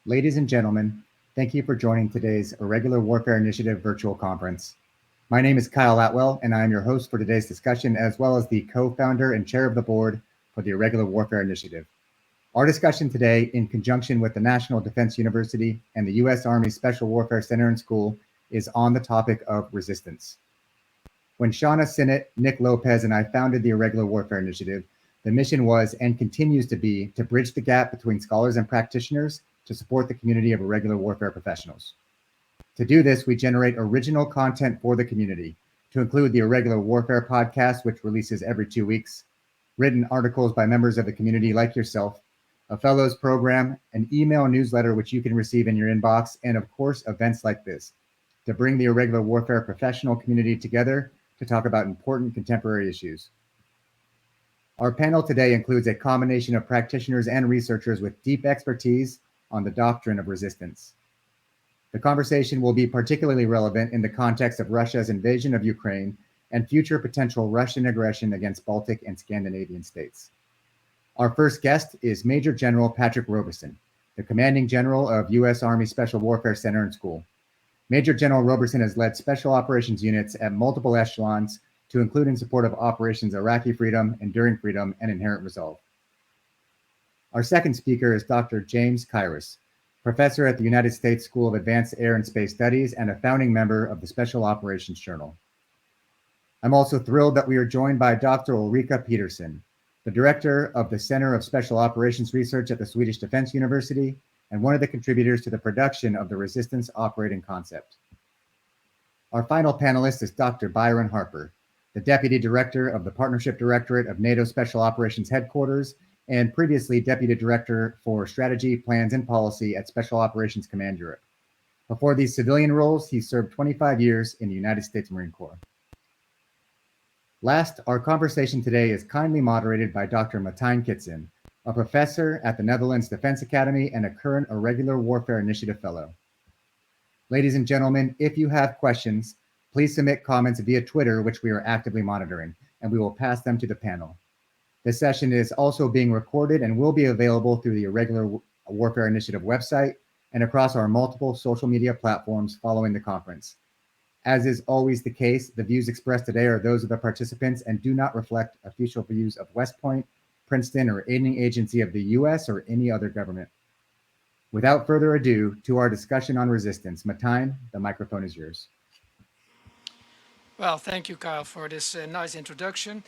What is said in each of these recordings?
Ladies and gentlemen, thank you for joining today's Irregular Warfare Initiative virtual conference. My name is Kyle Atwell, and I am your host for today's discussion, as well as the co-founder and chair of the board for the Irregular Warfare Initiative. Our discussion today, in conjunction with the National Defense University and the U.S. Army Special Warfare Center and School, is on the topic of resistance. When Shauna Sinnott, Nick Lopez, and I founded the Irregular Warfare Initiative, the mission was and continues to be to bridge the gap between scholars and practitioners to support the community of irregular warfare professionals. To do this, we generate original content for the community, to include the Irregular Warfare podcast, which releases every 2 weeks, written articles by members of the community like yourself, a fellows program, an email newsletter which you can receive in your inbox, and of course, events like this, to bring the irregular warfare professional community together to talk about important contemporary issues. Our panel today includes a combination of practitioners and researchers with deep expertise on the doctrine of resistance. The conversation will be particularly relevant in the context of Russia's invasion of Ukraine and future potential Russian aggression against Baltic and Scandinavian states. Our first guest is Major General Patrick Roberson, the Commanding General of U.S. Army Special Warfare Center and School. Major General Roberson has led special operations units at multiple echelons to include in support of Operations Iraqi Freedom, Enduring Freedom, and Inherent Resolve. Our second speaker is Dr. James Kairos, professor at the United States School of Advanced Air and Space Studies and a founding member of the Special Operations Journal. I'm also thrilled that we are joined by Dr. Ulrica Pettersson, the director of the Center of Special Operations Research at the Swedish Defense University and one of the contributors to the production of the Resistance Operating Concept. Our final panelist is Dr. Byron Harper, the deputy director of the Partnership Directorate of NATO Special Operations Headquarters and previously Deputy Director for Strategy, Plans, and Policy at Special Operations Command Europe. Before these civilian roles, he served 25 years in the United States Marine Corps. Last, our conversation today is kindly moderated by Dr. Martijn Kitzen, a professor at the Netherlands Defense Academy and a current Irregular Warfare Initiative Fellow. Ladies and gentlemen, if you have questions, please submit comments via Twitter, which we are actively monitoring, and we will pass them to the panel. This session is also being recorded and will be available through the Irregular Warfare Initiative website and across our multiple social media platforms following the conference. As is always the case, the views expressed today are those of the participants and do not reflect official views of West Point, Princeton, or any agency of the U.S. or any other government. Without further ado, to our discussion on resistance. Martijn, the microphone is yours. Well, thank you, Kyle, for this nice introduction.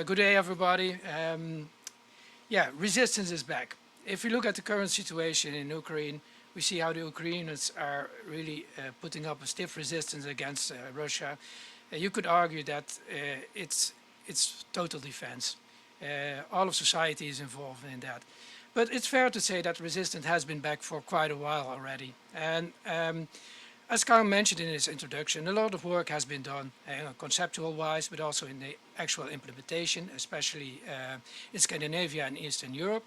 Good day, everybody. Resistance is back. If we look at the current situation in Ukraine, we see how the Ukrainians are really putting up a stiff resistance against Russia. You could argue that it's total defense. All of society is involved in that. But it's fair to say that resistance has been back for quite a while already. And as Kyle mentioned in his introduction, a lot of work has been done, conceptual wise, but also in the actual implementation, especially in Scandinavia and Eastern Europe.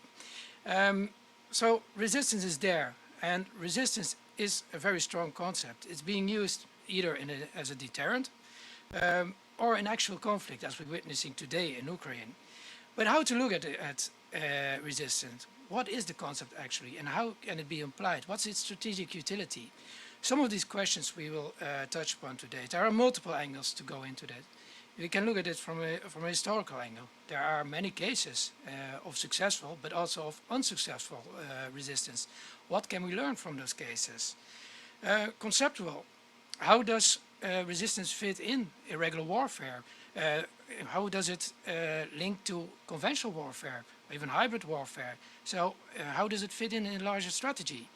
So resistance is there, and resistance is a very strong concept. It's being used either as a deterrent or in actual conflict, as we're witnessing today in Ukraine. But how to look at resistance? What is the concept actually, and how can it be applied? What's its strategic utility? Some of these questions we will touch upon today. There are multiple angles to go into that. We can look at it from a historical angle. There are many cases of successful, but also of unsuccessful resistance. What can we learn from those cases? Conceptual, how does resistance fit in irregular warfare? How does it link to conventional warfare, or even hybrid warfare? So how does it fit in a larger strategy?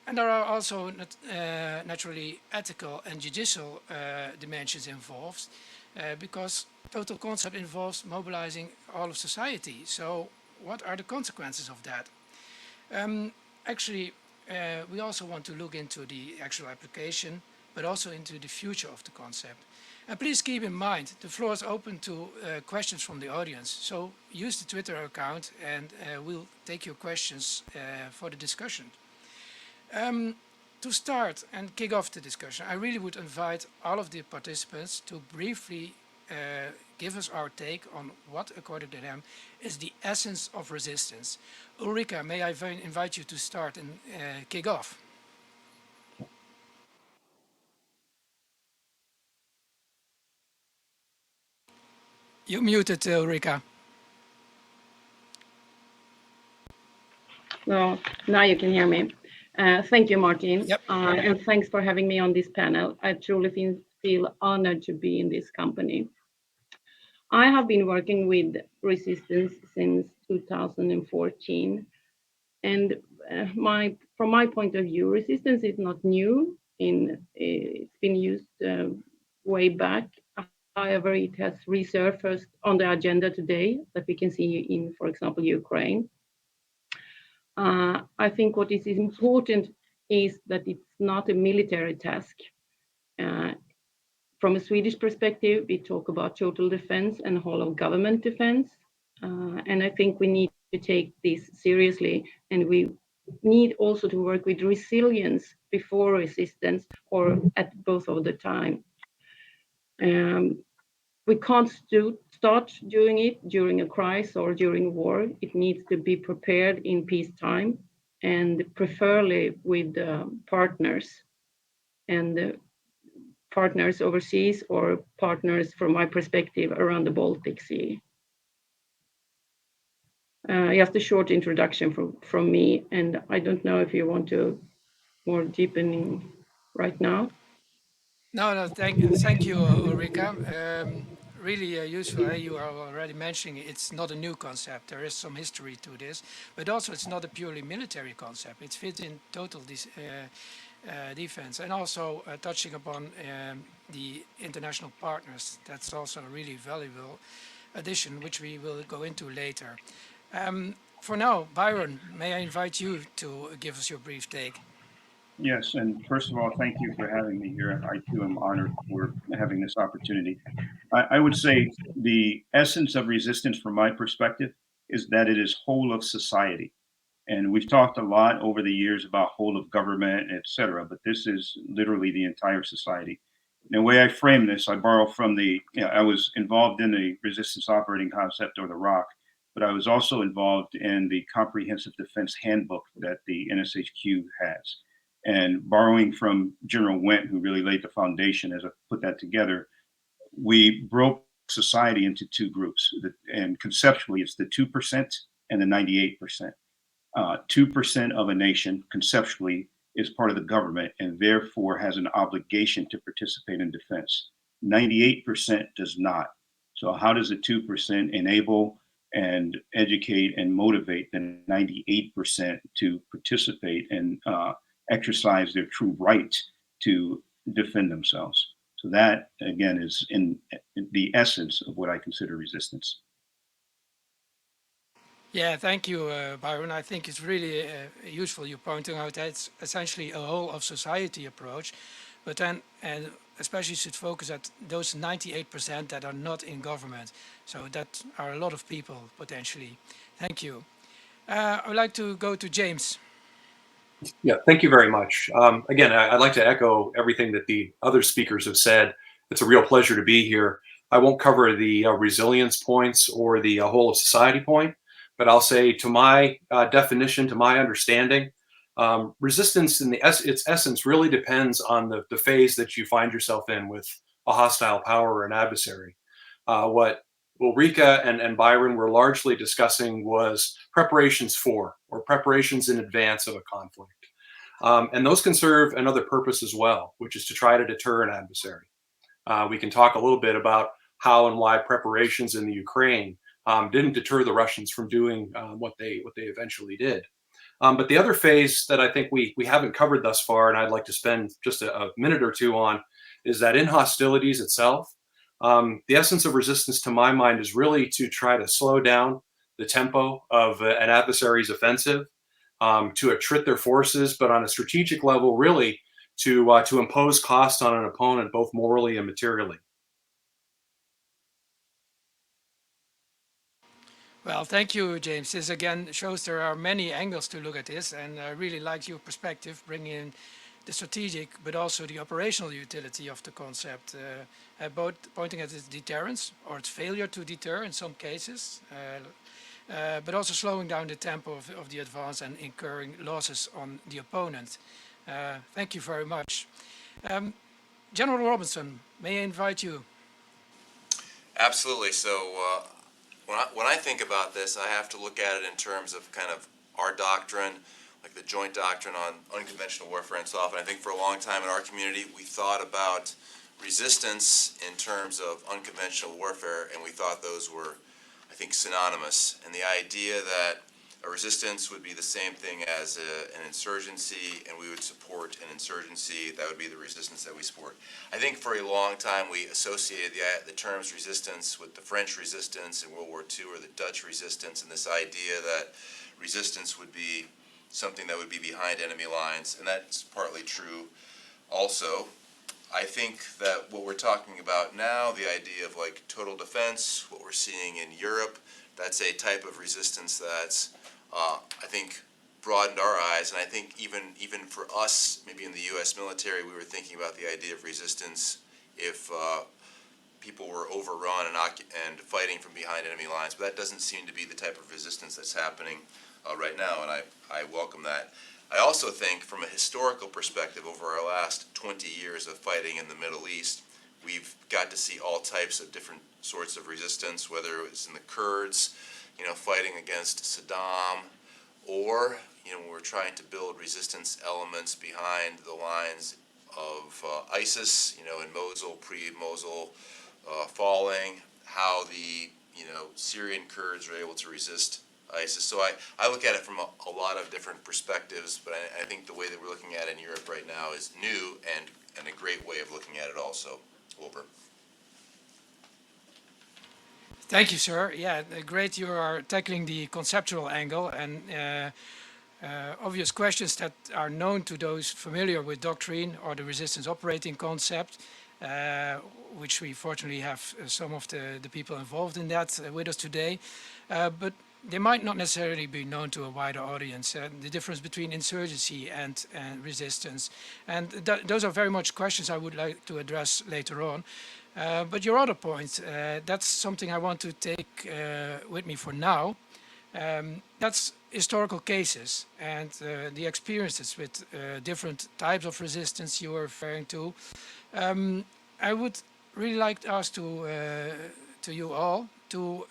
And there are also naturally ethical and judicial dimensions involved because total concept involves mobilizing all of society. So what are the consequences of that? We also want to look into the actual application, but also into the future of the concept. And please keep in mind, the floor is open to questions from the audience. So use the Twitter account and we'll take your questions for the discussion. To start and kick off the discussion, I really would invite all of the participants to briefly give us our take on what, according to them, is the essence of resistance. Ulrica, may I invite you to start and kick off? You're muted, Ulrica. No, now you can hear me. Thank you, Martijn. Yep. And thanks for having me on this panel. I truly feel honored to be in this company. I have been working with resistance since 2014. And from my point of view, resistance is not new. It's been used way back. However, it has resurfaced on the agenda today that we can see in, for example, Ukraine. I think what is important is that it's not a military task. From a Swedish perspective, we talk about total defense and whole of government defense. And I think we need to take this seriously, and we need also to work with resilience before resistance, or at both of the time. We can't start doing it during a crisis or during war. It needs to be prepared in peacetime, and preferably with partners, and partners overseas or partners, from my perspective, around the Baltic Sea. Just a short introduction from me, and I don't know if you want to more deepening right now. No, thank you, Ulrika. Really useful. You are already mentioning it's not a new concept. There is some history to this, but also it's not a purely military concept. It fits in total defense, and also touching upon the international partners. That's also a really valuable addition, which we will go into later. For now, Byron, may I invite you to give us your brief take? Yes, and first of all, thank you for having me here. I too am honored for having this opportunity. I would say the essence of resistance, from my perspective, is that it is whole of society. And we've talked a lot over the years about whole of government, et cetera, but this is literally the entire society. And the way I frame this, I borrow from I was involved in the resistance operating concept, or the ROC, but I was also involved in the Comprehensive Defense Handbook that the NSHQ has. And borrowing from General Wendt, who really laid the foundation as I put that together, we broke society into two groups. And conceptually, it's the 2% and the 98%. 2% of a nation, conceptually, is part of the government and therefore has an obligation to participate in defense. 98% does not. So how does the 2% enable and educate and motivate the 98% to participate and exercise their true right to defend themselves? So that, again, is in the essence of what I consider resistance. Yeah, thank you, Byron. I think it's really useful you pointing out that it's essentially a whole of society approach, but then, and especially should focus at those 98% that are not in government. So that are a lot of people potentially. Thank you. I would like to go to James. Yeah, thank you very much. Again, I'd like to echo everything that the other speakers have said. It's a real pleasure to be here. I won't cover the resilience points or the whole of society point, but I'll say, to my definition, to my understanding, resistance in its essence really depends on the phase that you find yourself in with a hostile power or an adversary. What Ulrica and Byron were largely discussing was preparations for, or preparations in advance of a conflict. And those can serve another purpose as well, which is to try to deter an adversary. We can talk a little bit about how and why preparations in the Ukraine didn't deter the Russians from doing what they eventually did. But the other phase that I think we haven't covered thus far, and I'd like to spend just a minute or two on, is that in hostilities itself, the essence of resistance, to my mind, is really to try to slow down the tempo of an adversary's offensive, to attrit their forces, but on a strategic level, really to impose cost on an opponent, both morally and materially. Well, thank you, James. This again shows there are many angles to look at this, and I really like your perspective, bringing in the strategic but also the operational utility of the concept, both pointing at its deterrence or its failure to deter in some cases, but also slowing down the tempo of the advance and incurring losses on the opponent. Thank you very much. General Roberson, may I invite you? Absolutely. So when I think about this, I have to look at it in terms of kind of our doctrine, like the joint doctrine on unconventional warfare and so on. I think for a long time in our community, we thought about resistance in terms of unconventional warfare, and we thought those were, I think, synonymous. And the idea that a resistance would be the same thing as an insurgency, and we would support an insurgency, that would be the resistance that we support. I think for a long time we associated the terms resistance with the French resistance in World War II or the Dutch resistance, and this idea that resistance would be something that would be behind enemy lines, and that's partly true also. I think that what we're talking about now, the idea of like total defense, what we're seeing in Europe, that's a type of resistance that's, I think, broadened our eyes. And I think even for us, maybe in the U.S. military, we were thinking about the idea of resistance if people were overrun and fighting from behind enemy lines. But that doesn't seem to be the type of resistance that's happening right now, and I welcome that. I also think from a historical perspective, over our last 20 years of fighting in the Middle East, we've got to see all types of different sorts of resistance, whether it was in the Kurds, fighting against Saddam, or, when we're trying to build resistance elements behind the lines of ISIS, in Mosul, pre-Mosul falling, how the, Syrian Kurds were able to resist ISIS. So I look at it from a lot of different perspectives, but I think the way that we're looking at it in Europe right now is new and a great way of looking at it also. Over. Thank you, sir. Yeah, great you are tackling the conceptual angle and obvious questions that are known to those familiar with Doctrine or the resistance operating concept, which we fortunately have some of the people involved in that with us today. But they might not necessarily be known to a wider audience. The difference between insurgency and resistance. And those are very much questions I would like to address later on. But your other point, that's something I want to take with me for now. That's historical cases and the experiences with different types of resistance you were referring to. I would really like to ask to you all to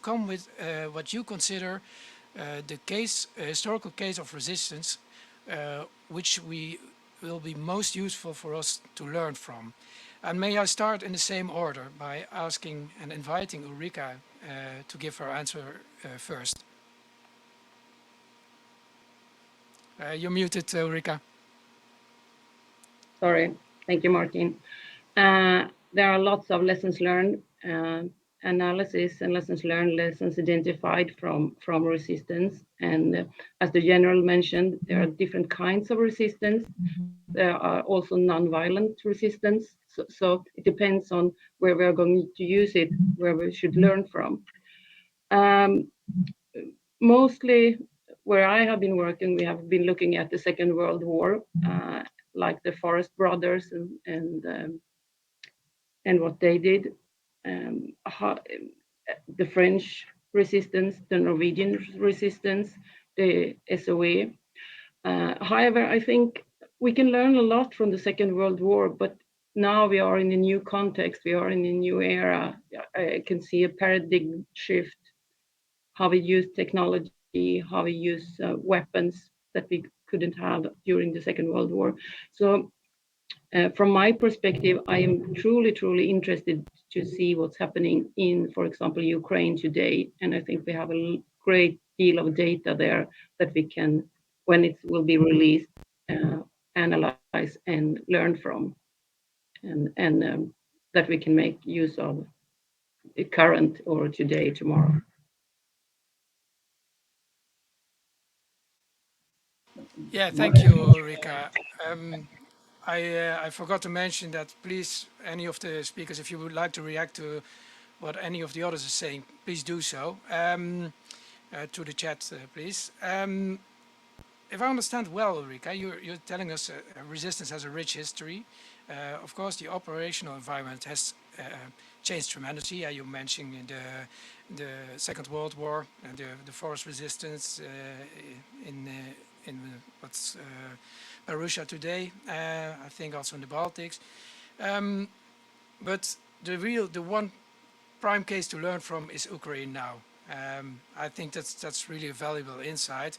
come with what you consider the historical case of resistance, which will be most useful for us to learn from. And may I start in the same order by asking and inviting Ulrica to give her answer first. You're muted, Ulrica. Sorry. Thank you, Martijn. There are lots of lessons learned, analysis and lessons learned, lessons identified from resistance. And as the general mentioned, there are different kinds of resistance. There are also non-violent resistance. So it depends on where we are going to use it, where we should learn from. Mostly where I have been working, we have been looking at the Second World War, like the Forest Brothers and what they did, the French resistance, the Norwegian resistance, the SOE. However, I think we can learn a lot from the Second World War, but now we are in a new context, we are in a new era. I can see a paradigm shift, how we use technology, how we use weapons that we couldn't have during the Second World War. So from my perspective, I am truly, truly interested to see what's happening in, for example, Ukraine today. And I think we have a great deal of data there that we can, when it will be released, analyze and learn from, and that we can make use of current or today, tomorrow. Yeah, thank you, Ulrica. I forgot to mention that please, any of the speakers, if you would like to react to what any of the others are saying, please do so through the chat, please. if I understand well, Ulrica, you're telling us resistance has a rich history. Of course, the operational environment has changed tremendously. You mentioned the Second World War and the forest resistance in what's Russia today. I think also in the Baltics. But the one prime case to learn from is Ukraine now. I think that's really a valuable insight.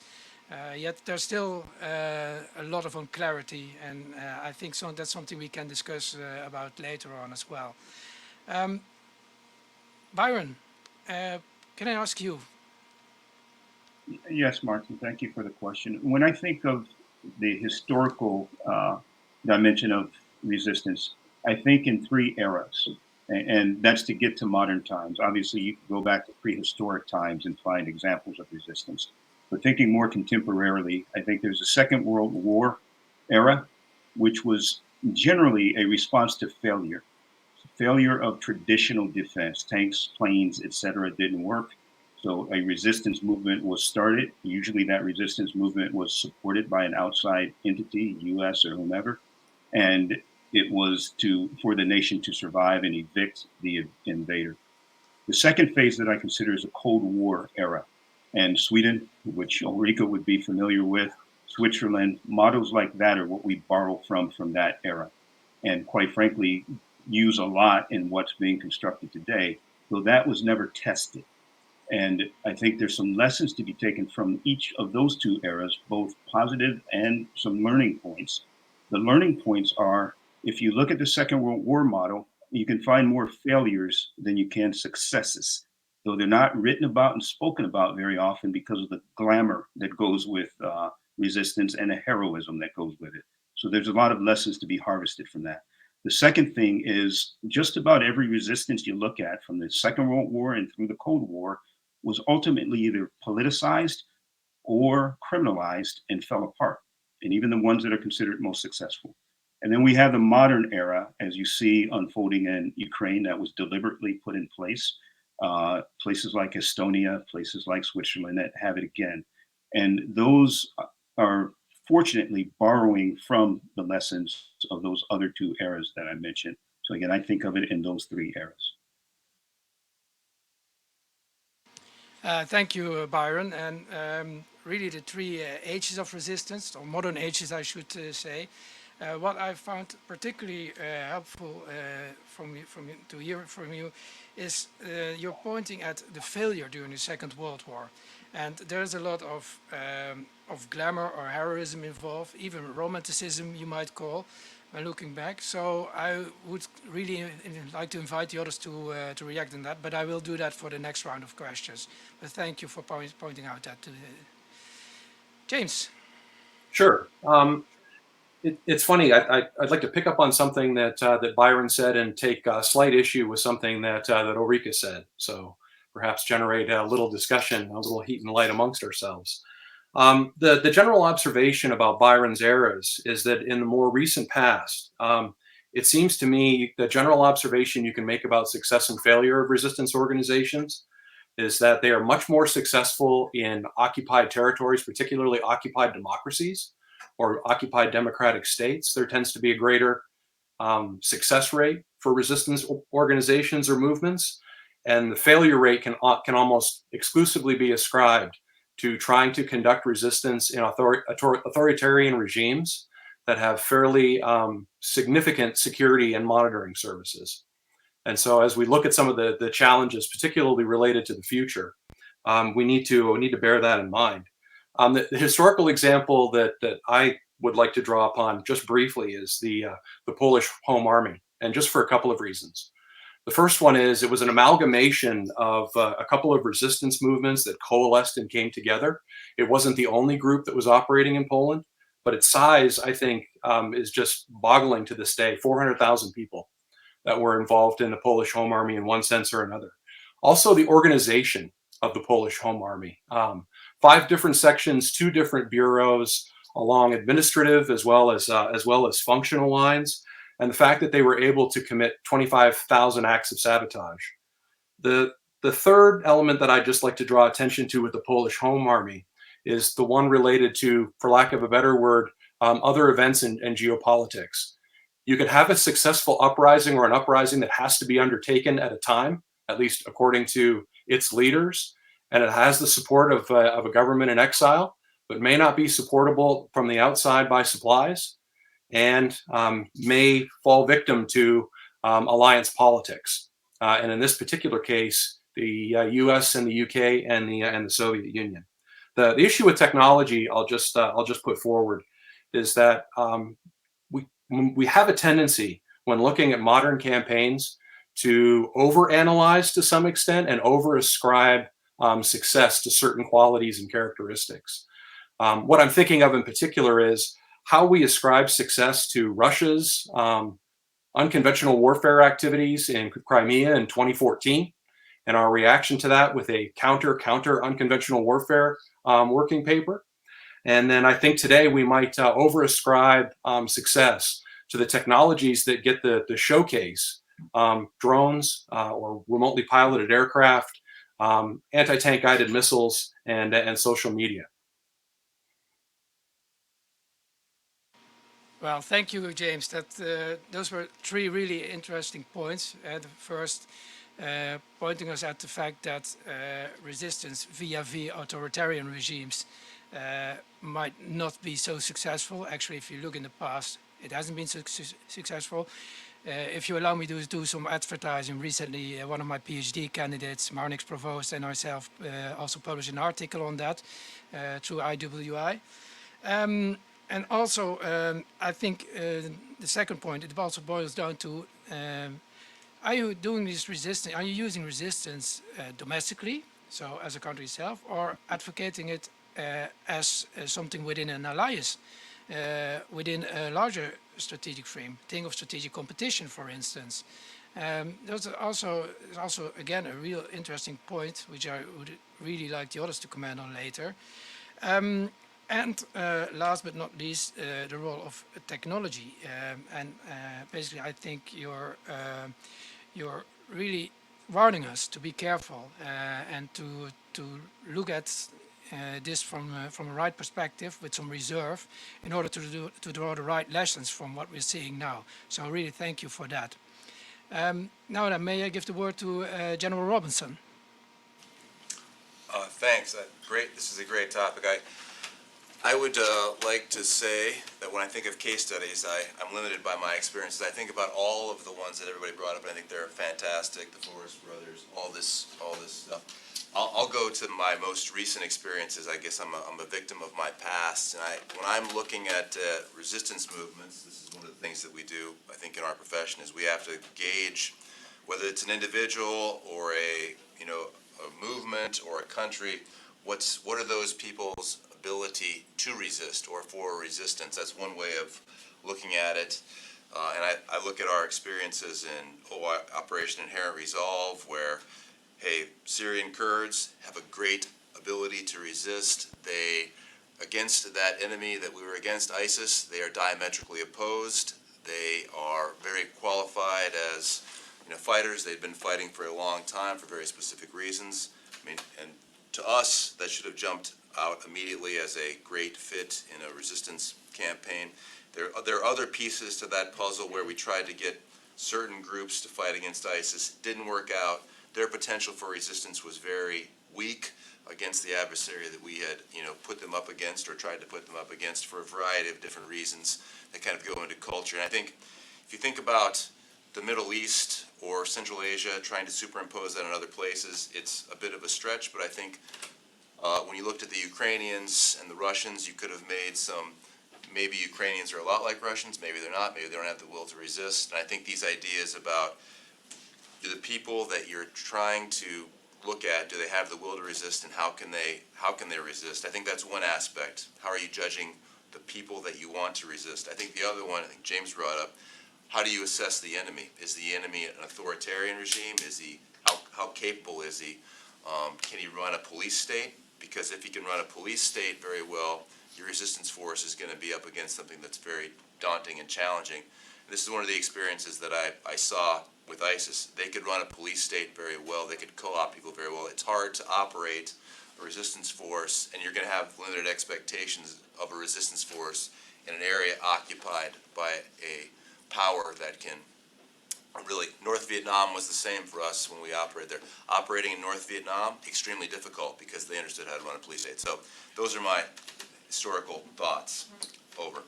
Yet there's still a lot of unclarity, and I think that's something we can discuss about later on as well. Byron, can I ask you? Yes, Martin, thank you for the question. When I think of the historical dimension of resistance, I think in three eras, and that's to get to modern times. Obviously, you can go back to prehistoric times and find examples of resistance. But thinking more contemporarily, I think there's a Second World War era, which was generally a response to failure. Failure of traditional defense, tanks, planes, etc., didn't work. So a resistance movement was started. Usually that resistance movement was supported by an outside entity, US or whomever. And it was for the nation to survive and evict the invader. The second phase that I consider is a Cold War era. And Sweden, which Ulrica would be familiar with, Switzerland, models like that are what we borrow from that era. And quite frankly, use a lot in what's being constructed today, though that was never tested. And I think there's some lessons to be taken from each of those two eras, both positive and some learning points. The learning points are, if you look at the Second World War model, you can find more failures than you can successes, though they're not written about and spoken about very often because of the glamour that goes with resistance and the heroism that goes with it. So there's a lot of lessons to be harvested from that. The second thing is just about every resistance you look at from the Second World War and through the Cold War was ultimately either politicized or criminalized and fell apart. And even the ones that are considered most successful. And then we have the modern era, as you see unfolding in Ukraine, that was deliberately put in place. Places like Estonia, places like Switzerland that have it again. And those are fortunately borrowing from the lessons of those other two eras that I mentioned. So again, I think of it in those three eras. Thank you, Byron. And really the three ages of resistance, or modern ages, I should say. What I found particularly helpful to hear from you is you're pointing at the failure during the Second World War. And there's a lot of glamour or heroism involved, even romanticism, you might call, when looking back. So I would really like to invite the others to react on that, but I will do that for the next round of questions. But thank you for pointing out that. James. Sure. It's funny. I'd like to pick up on something that Byron said and take slight issue with something that Ulrica said. So perhaps generate a little discussion, a little heat and light amongst ourselves. The general observation about Byron's eras is that in the more recent past, it seems to me the general observation you can make about success and failure of resistance organizations is that they are much more successful in occupied territories, particularly occupied democracies or occupied democratic states. There tends to be a greater success rate for resistance organizations or movements, and the failure rate can almost exclusively be ascribed to trying to conduct resistance in authoritarian regimes that have fairly significant security and monitoring services. And so as we look at some of the challenges, particularly related to the future, we need to bear that in mind. The historical example that I would like to draw upon just briefly is the Polish Home Army, and just for a couple of reasons. The first one is it was an amalgamation of a couple of resistance movements that coalesced and came together. It wasn't the only group that was operating in Poland, but its size, I think, is just boggling to this day. 400,000 people that were involved in the Polish Home Army in one sense or another. Also, the organization of the Polish Home Army. 5 different sections, 2 different bureaus along administrative as well as functional lines, and the fact that they were able to commit 25,000 acts of sabotage. The third element that I'd just like to draw attention to with the Polish Home Army is the one related to, for lack of a better word, other events and geopolitics. You could have a successful uprising or an uprising that has to be undertaken at a time, at least according to its leaders, and it has the support of a government in exile, but may not be supportable from the outside by supplies, and may fall victim to alliance politics. And in this particular case, the U.S. and the U.K. and the Soviet Union. The issue with technology, I'll just put forward, is that we have a tendency when looking at modern campaigns to overanalyze to some extent and overascribe success to certain qualities and characteristics. What I'm thinking of in particular is how we ascribe success to Russia's unconventional warfare activities in Crimea in 2014, and our reaction to that with a counter unconventional warfare working paper. And then I think today we might overascribe success to the technologies that get the showcase, drones or remotely piloted aircraft, anti-tank guided missiles, and social media. Well, thank you, James. Those were three really interesting points. The first, pointing us at the fact that resistance via authoritarian regimes might not be so successful. Actually, if you look in the past, it hasn't been so successful. If you allow me to do some advertising, recently one of my PhD candidates, Marnix Provost, and myself also published an article on that through IWI. And also, I think the second point, it also boils down to, are you doing this resistance, are you using resistance domestically, so as a country itself, or advocating it as something within an alliance, within a larger strategic frame, think of strategic competition, for instance. Those are also again, a real interesting point, which I would really like the others to comment on later. And last but not least, the role of technology. Basically, I think you're really warning us to be careful and to look at this from a right perspective with some reserve in order to draw the right lessons from what we're seeing now. So really thank you for that. Now then, may I give the word to General Roberson? Thanks. Great. This is a great topic. I would like to say that when I think of case studies, I'm limited by my experiences. I think about all of the ones that everybody brought up, and I think they're fantastic. The Forrest brothers, all this stuff. I'll go to my most recent experiences. I guess I'm a victim of my past, and when I'm looking at resistance movements, this is one of the things that we do, I think, in our profession, is we have to gauge whether it's an individual or a movement or a country. What are those people's ability to resist or for resistance? That's one way of looking at it. And I look at our experiences in Operation Inherent Resolve, where, hey, Syrian Kurds have a great ability to resist. Against that enemy that we were against, ISIS, they are diametrically opposed. They are very qualified as fighters. They've been fighting for a long time for very specific reasons. And to us, that should have jumped out immediately as a great fit in a resistance campaign. There are other pieces to that puzzle where we tried to get certain groups to fight against ISIS. Didn't work out. Their potential for resistance was very weak against the adversary that we had, put them up against or tried to put them up against for a variety of different reasons that kind of go into culture. And I think if you think about the Middle East or Central Asia, trying to superimpose that on other places, it's a bit of a stretch, but I think when you looked at the Ukrainians and the Russians, you could have made maybe Ukrainians are a lot like Russians, maybe they're not, maybe they don't have the will to resist. And I think these ideas about, do the people that you're trying to look at, do they have the will to resist, and how can they resist? I think that's one aspect. How are you judging the people that you want to resist? I think the other one, I think James brought up, how do you assess the enemy? Is the enemy an authoritarian regime? How capable is he? Can he run a police state? Because if he can run a police state very well, your resistance force is going to be up against something that's very daunting and challenging. This is one of the experiences that I saw with ISIS. They could run a police state very well. They could co-opt people very well. It's hard to operate a resistance force, and you're going to have limited expectations of a resistance force in an area occupied by a power that can really, North Vietnam was the same for us when we operated there. Operating in North Vietnam, extremely difficult because they understood how to run a police state. So those are my historical thoughts. Over.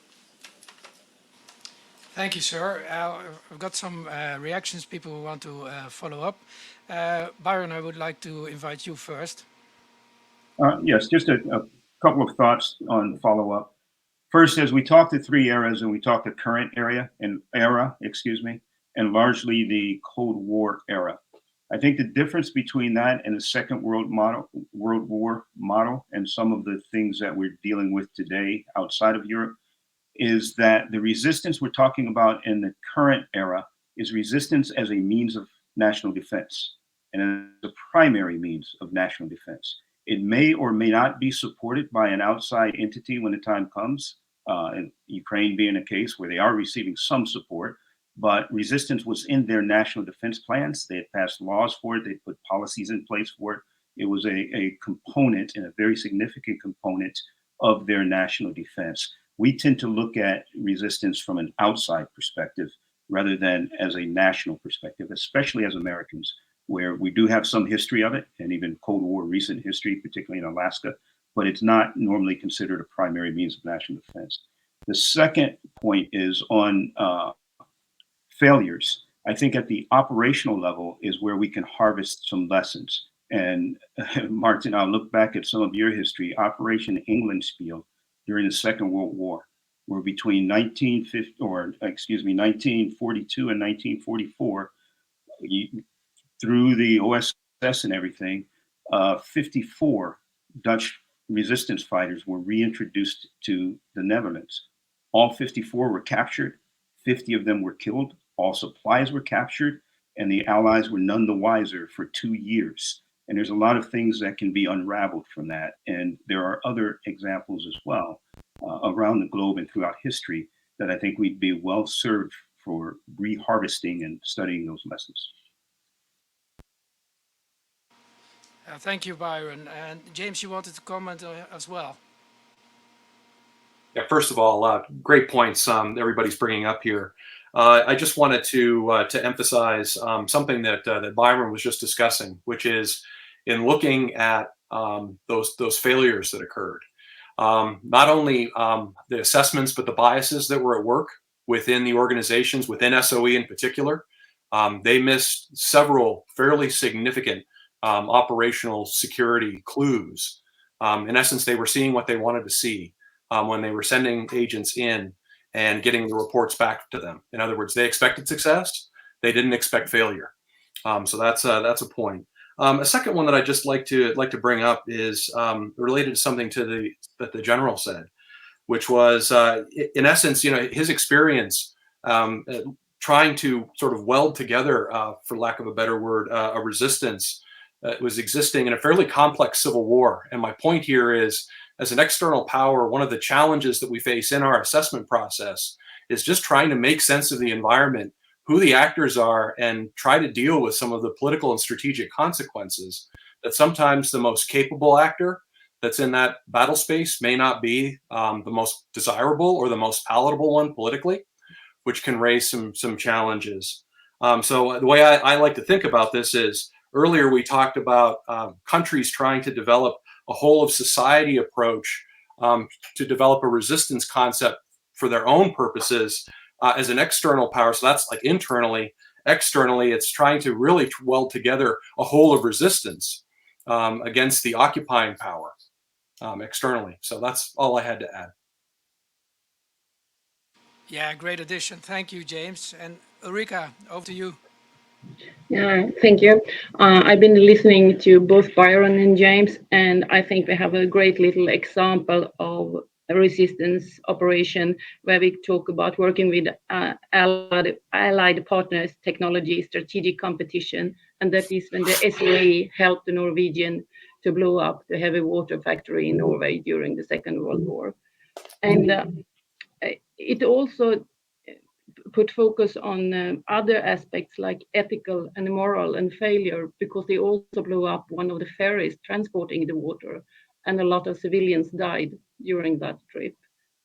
Thank you, sir. I've got some reactions, people who want to follow up. Byron, I would like to invite you first. Yes, just a couple of thoughts on follow-up. First, as we talk to three eras, and we talk the current era, and largely the Cold War era. I think the difference between that and the Second World War model, and some of the things that we're dealing with today outside of Europe, is that the resistance we're talking about in the current era is resistance as a means of national defense and as a primary means of national defense. It may or may not be supported by an outside entity when the time comes, and Ukraine being a case where they are receiving some support, but resistance was in their national defense plans. They had passed laws for it. They put policies in place for it. It was a component, and a very significant component of their national defense. We tend to look at resistance from an outside perspective rather than as a national perspective, especially as Americans, where we do have some history of it, and even Cold War recent history, particularly in Alaska, but it's not normally considered a primary means of national defense. The second point is on failures. I think at the operational level is where we can harvest some lessons. And Martin, I'll look back at some of your history. Operation Englandspiel during the Second World War, where between 1942 and 1944, through the OSS and everything, 54 Dutch resistance fighters were reintroduced to the Netherlands. All 54 were captured, 50 of them were killed, all supplies were captured, and the Allies were none the wiser for 2 years. And there's a lot of things that can be unraveled from that. And there are other examples as well around the globe and throughout history that I think we'd be well served for reharvesting and studying those lessons. Thank you, Byron. And James, you wanted to comment as well. Yeah, first of all, great points everybody's bringing up here. I just wanted to emphasize something that Byron was just discussing, which is in looking at those failures that occurred. Not only the assessments, but the biases that were at work within the organizations, within SOE in particular. They missed several fairly significant operational security clues. In essence, they were seeing what they wanted to see when they were sending agents in and getting the reports back to them. In other words, they expected success. They didn't expect failure. So that's a point. A second one that I just like to bring up is related to something that the general said, which was in essence, his experience trying to sort of weld together, for lack of a better word, a resistance that was existing in a fairly complex civil war. And my point here is, as an external power, one of the challenges that we face in our assessment process is just trying to make sense of the environment, who the actors are, and try to deal with some of the political and strategic consequences that sometimes the most capable actor that's in that battle space may not be the most desirable or the most palatable one politically, which can raise some challenges. So the way I like to think about this is, earlier we talked about countries trying to develop a whole of society approach to develop a resistance concept for their own purposes as an external power. So that's like internally. Externally, it's trying to really weld together a whole of resistance against the occupying power externally. So that's all I had to add. Yeah, great addition. Thank you, James. And Ulrica, over to you. Yeah, thank you. I've been listening to both Byron and James, and I think we have a great little example of a resistance operation where we talk about working with allied partners, technology, strategic competition, and that is when the SOE helped the Norwegian to blow up the heavy water factory in Norway during the Second World War. And it also put focus on other aspects like ethical and moral and failure, because they also blew up one of the ferries transporting the water, and a lot of civilians died during that trip.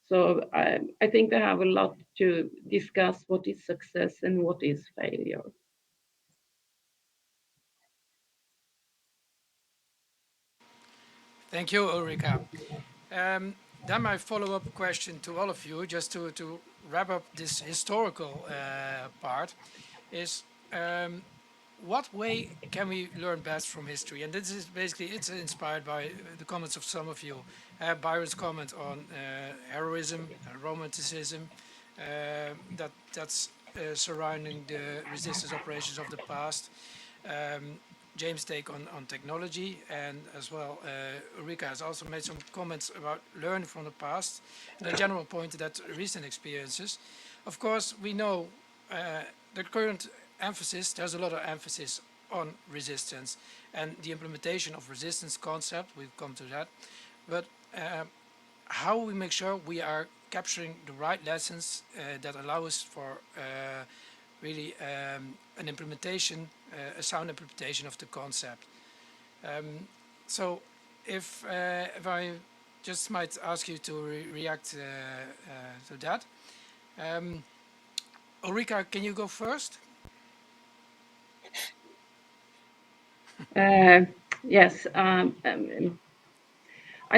So I think they have a lot to discuss what is success and what is failure. Thank you, Ulrica. Then my follow-up question to all of you, just to wrap up this historical part, is what way can we learn best from history? And this is basically, it's inspired by the comments of some of you. Byron's comment on heroism and romanticism, that's surrounding the resistance operations of the past. James' take on technology, and as well, Ulrika has also made some comments about learning from the past, and a general point that recent experiences. Of course, we know the current emphasis, there's a lot of emphasis on resistance and the implementation of resistance concept, we'll come to that, but how we make sure we are capturing the right lessons that allow us for really an implementation, a sound implementation of the concept. So if I just might ask you to react to that. Ulrika, can you go first? Yes, I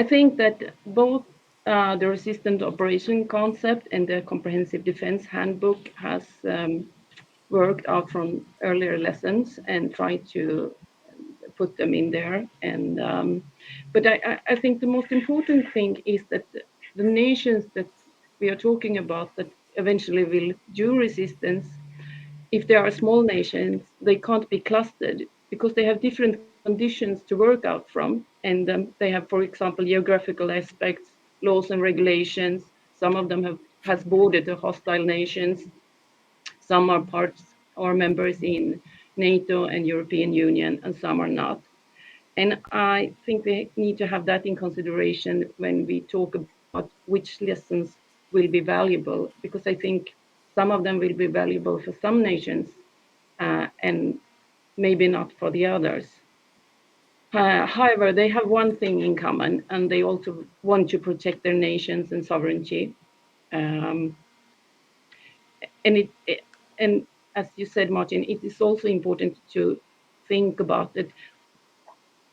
think that both the resistant operation concept and the comprehensive defense handbook has worked out from earlier lessons and tried to put them in there. And but I think the most important thing is that the nations that we are talking about that eventually will do resistance, if they are small nations, they can't be clustered because they have different conditions to work out from. And they have, for example, geographical aspects, laws and regulations. Some of them has bordered the hostile nations. Some are parts or members in NATO and European Union, and some are not. And I think we need to have that in consideration when we talk about which lessons will be valuable, because I think some of them will be valuable for some nations and maybe not for the others. However, they have one thing in common, and they also want to protect their nations and sovereignty. Um, and as you said, Martin, it is also important to think about it.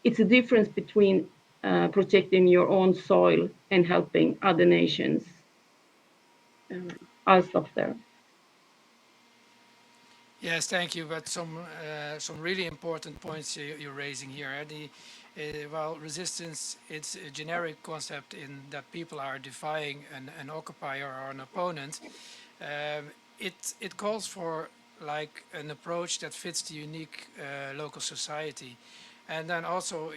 It's a difference between protecting your own soil and helping other nations. I'll stop there. Yes, thank you. But some really important points you're raising here. While resistance, it's a generic concept in that people are defying an occupier or an opponent. It calls for like an approach that fits the unique local society, and then also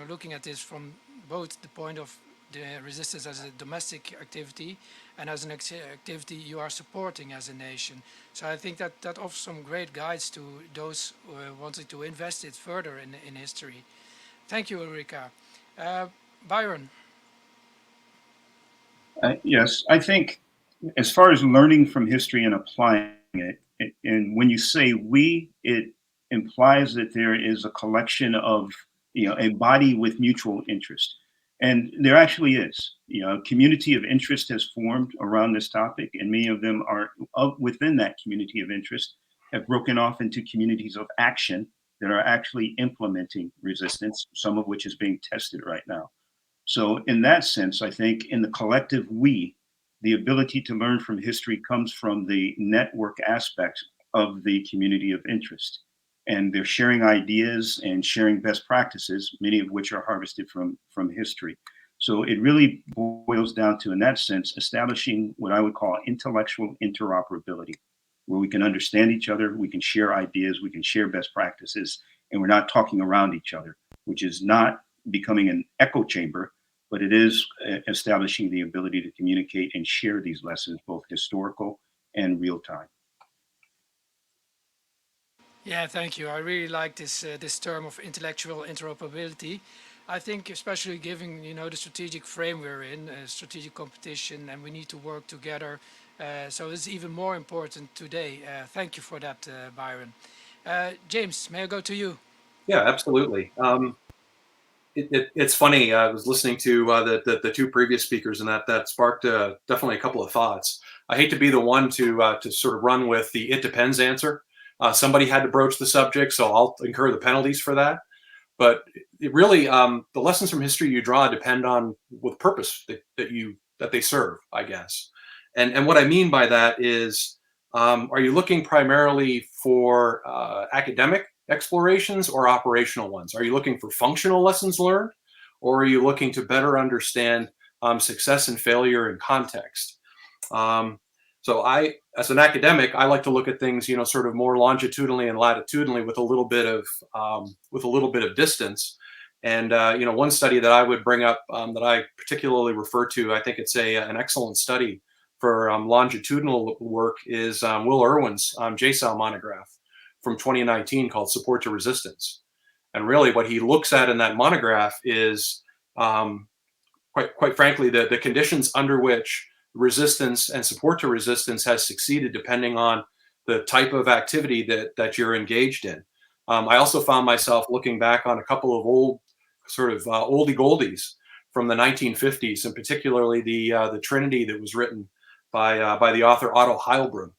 looking at this from both the point of the resistance as a domestic activity and as an activity you are supporting as a nation. So I think that offers some great guides to those wanting to invest it further in history. Thank you, Ulrika. Byron. Yes, I think as far as learning from history and applying it, and when you say we, it implies that there is a collection of, a body with mutual interest. And there actually is, a community of interest has formed around this topic, and many of them are within that community of interest have broken off into communities of action that are actually implementing resistance, some of which is being tested right now. So, in that sense, I think in the collective we, the ability to learn from history comes from the network aspects of the community of interest. And they're sharing ideas and sharing best practices, many of which are harvested from history. So it really boils down to, in that sense, establishing what I would call intellectual interoperability, where we can understand each other, we can share ideas, we can share best practices, and we're not talking around each other, which is not becoming an echo chamber, but it is establishing the ability to communicate and share these lessons, both historical and real time. Yeah, thank you. I really like this term of intellectual interoperability. I think especially given the strategic frame we're in, strategic competition, and we need to work together So it's even more important today. Thank you for that, Byron. James, may I go to you? Yeah, absolutely. It's funny. I was listening to the two previous speakers, and that sparked definitely a couple of thoughts. I hate to be the one to sort of run with the "it depends" answer. Somebody had to broach the subject, so I'll incur the penalties for that. But it really, the lessons from history you draw depend on what purpose that they serve, I guess. And what I mean by that is, are you looking primarily for academic explorations or operational ones? Are you looking for functional lessons learned, or are you looking to better understand success and failure in context? Um, so as an academic, I like to look at things, sort of more longitudinally and latitudinally with a little bit of distance. And one study that I would bring up that I particularly refer to, I think it's an excellent study for longitudinal work, is Will Irwin's JSOW monograph from 2019 called "Support to Resistance." And really, what he looks at in that monograph is quite frankly, the conditions under which resistance and support to resistance has succeeded, depending on the type of activity that you're engaged in. I also found myself looking back on a couple of old sort of oldie goldies from the 1950s, and particularly the Trinity that was written by the author Otto Heilbrunn,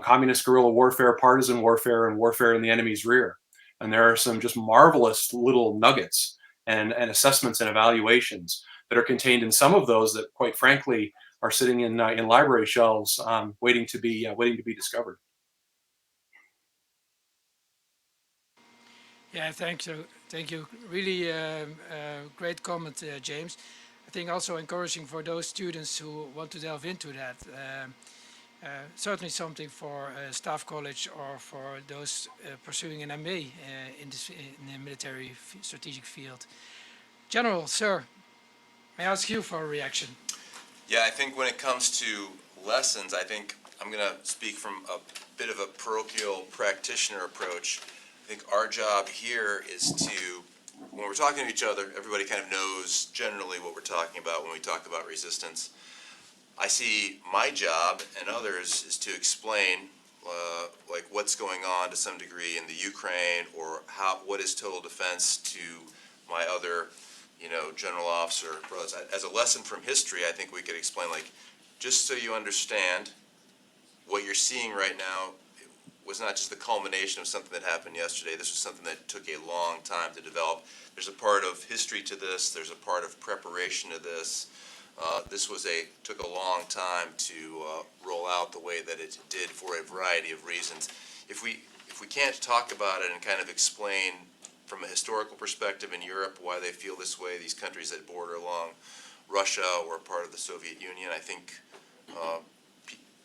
Communist Guerrilla Warfare, Partisan Warfare, and Warfare in the Enemy's Rear. And there are some just marvelous little nuggets and assessments and evaluations that are contained in some of those that, quite frankly, are sitting in library shelves, waiting to be discovered. Yeah, thank you. Thank you. Really great comment, James. I think also encouraging for those students who want to delve into that. Certainly something for staff college or for those pursuing an MA in the military strategic field. General, sir, may I ask you for a reaction? Yeah, I think when it comes to lessons, I think I'm going to speak from a bit of a parochial practitioner approach. I think our job here is to, when we're talking to each other, everybody kind of knows generally what we're talking about when we talk about resistance. I see my job and others is to explain like what's going on to some degree in the Ukraine, or what is total defense to my other general officer brothers. As a lesson from history, I think we could explain, like, just so you understand, what you're seeing right now was not just the culmination of something that happened yesterday. This was something that took a long time to develop. There's a part of history to this. There's a part of preparation to this. This took a long time to roll out the way that it did for a variety of reasons. If we can't talk about it and kind of explain from a historical perspective in Europe why they feel this way, these countries that border along Russia or part of the Soviet Union, I think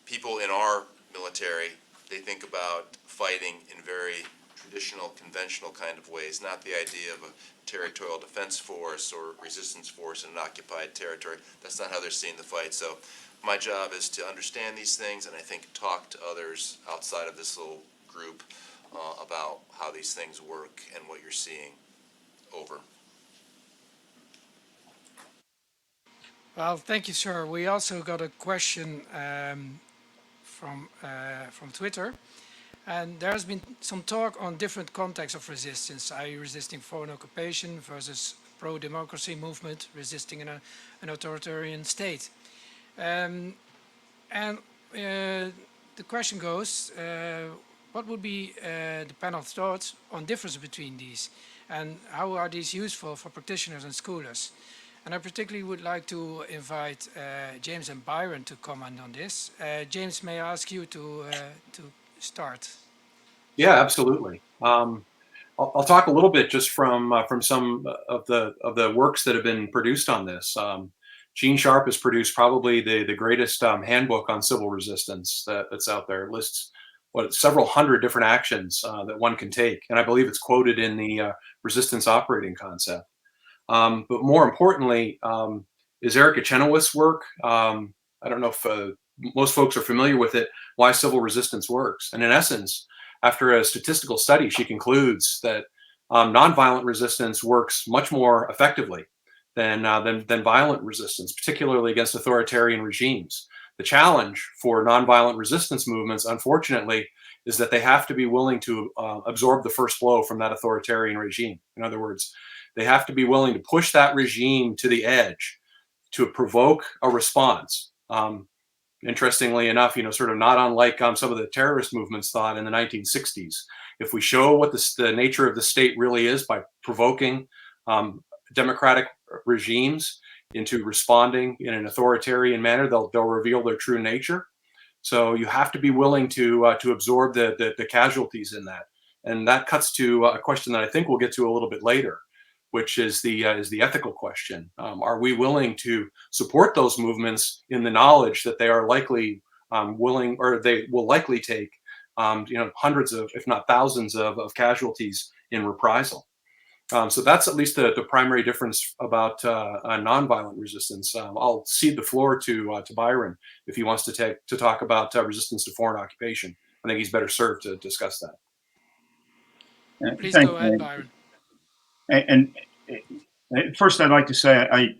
people in our military, they think about fighting in very traditional, conventional kind of ways, not the idea of a territorial defense force or resistance force in an occupied territory. That's not how they're seeing the fight. So my job is to understand these things, and I think talk to others outside of this little group about how these things work and what you're seeing. Over. Well, thank you, sir. We also got a question from Twitter, and there has been some talk on different contexts of resistance, i.e. resisting foreign occupation versus pro-democracy movement, resisting an authoritarian state. And the question goes, what would be the panel's thoughts on difference between these, and how are these useful for practitioners and scholars? And I particularly would like to invite James and Byron to comment on this. James, may I ask you to start? Yeah, absolutely. I'll talk a little bit just from some of the works that have been produced on this. Gene Sharp has produced probably the greatest handbook on civil resistance that's out there. It lists several hundred different actions that one can take, and I believe it's quoted in the resistance operating concept. But more importantly, is Erica Chenoweth's work. I don't know if most folks are familiar with it, Why Civil Resistance Works. And in essence, after a statistical study, she concludes that nonviolent resistance works much more effectively than violent resistance, particularly against authoritarian regimes. The challenge for nonviolent resistance movements, unfortunately, is that they have to be willing to absorb the first blow from that authoritarian regime. In other words, they have to be willing to push that regime to the edge to provoke a response. Interestingly enough, sort of not unlike some of the terrorist movements thought in the 1960s. If we show what the nature of the state really is by provoking democratic regimes into responding in an authoritarian manner, they'll reveal their true nature. So you have to be willing to absorb the casualties in that, and that cuts to a question that I think we'll get to a little bit later, which is the ethical question. Are we willing to support those movements in the knowledge that they are likely willing, or they will likely take hundreds of, if not thousands of casualties in reprisal? So that's at least the primary difference about nonviolent resistance. I'll cede the floor to Byron if he wants to talk about resistance to foreign occupation. I think he's better served to discuss that. Please go ahead, Byron. And first, I'd like to say,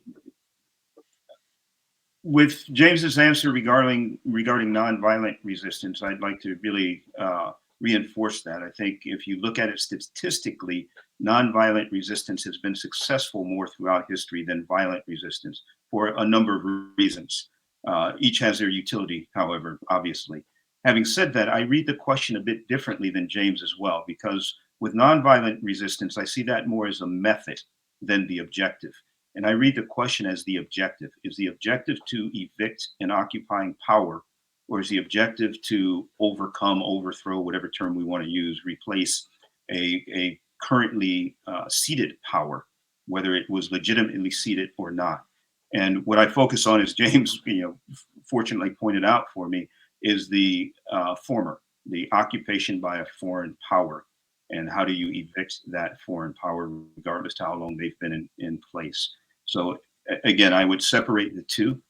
with James's answer regarding nonviolent resistance, I'd like to really reinforce that. I think if you look at it statistically, nonviolent resistance has been successful more throughout history than violent resistance for a number of reasons. Each has their utility, however, obviously. Having said that, I read the question a bit differently than James as well, because with nonviolent resistance, I see that more as a method than the objective. And I read the question as the objective. Is the objective to evict an occupying power, or is the objective to overcome, overthrow, whatever term we want to use, replace a currently seated power, whether it was legitimately seated or not? And what I focus on, as James, fortunately pointed out for me, is the former, the occupation by a foreign power. And how do you evict that foreign power, regardless to how long they've been in place? So again, I would separate the two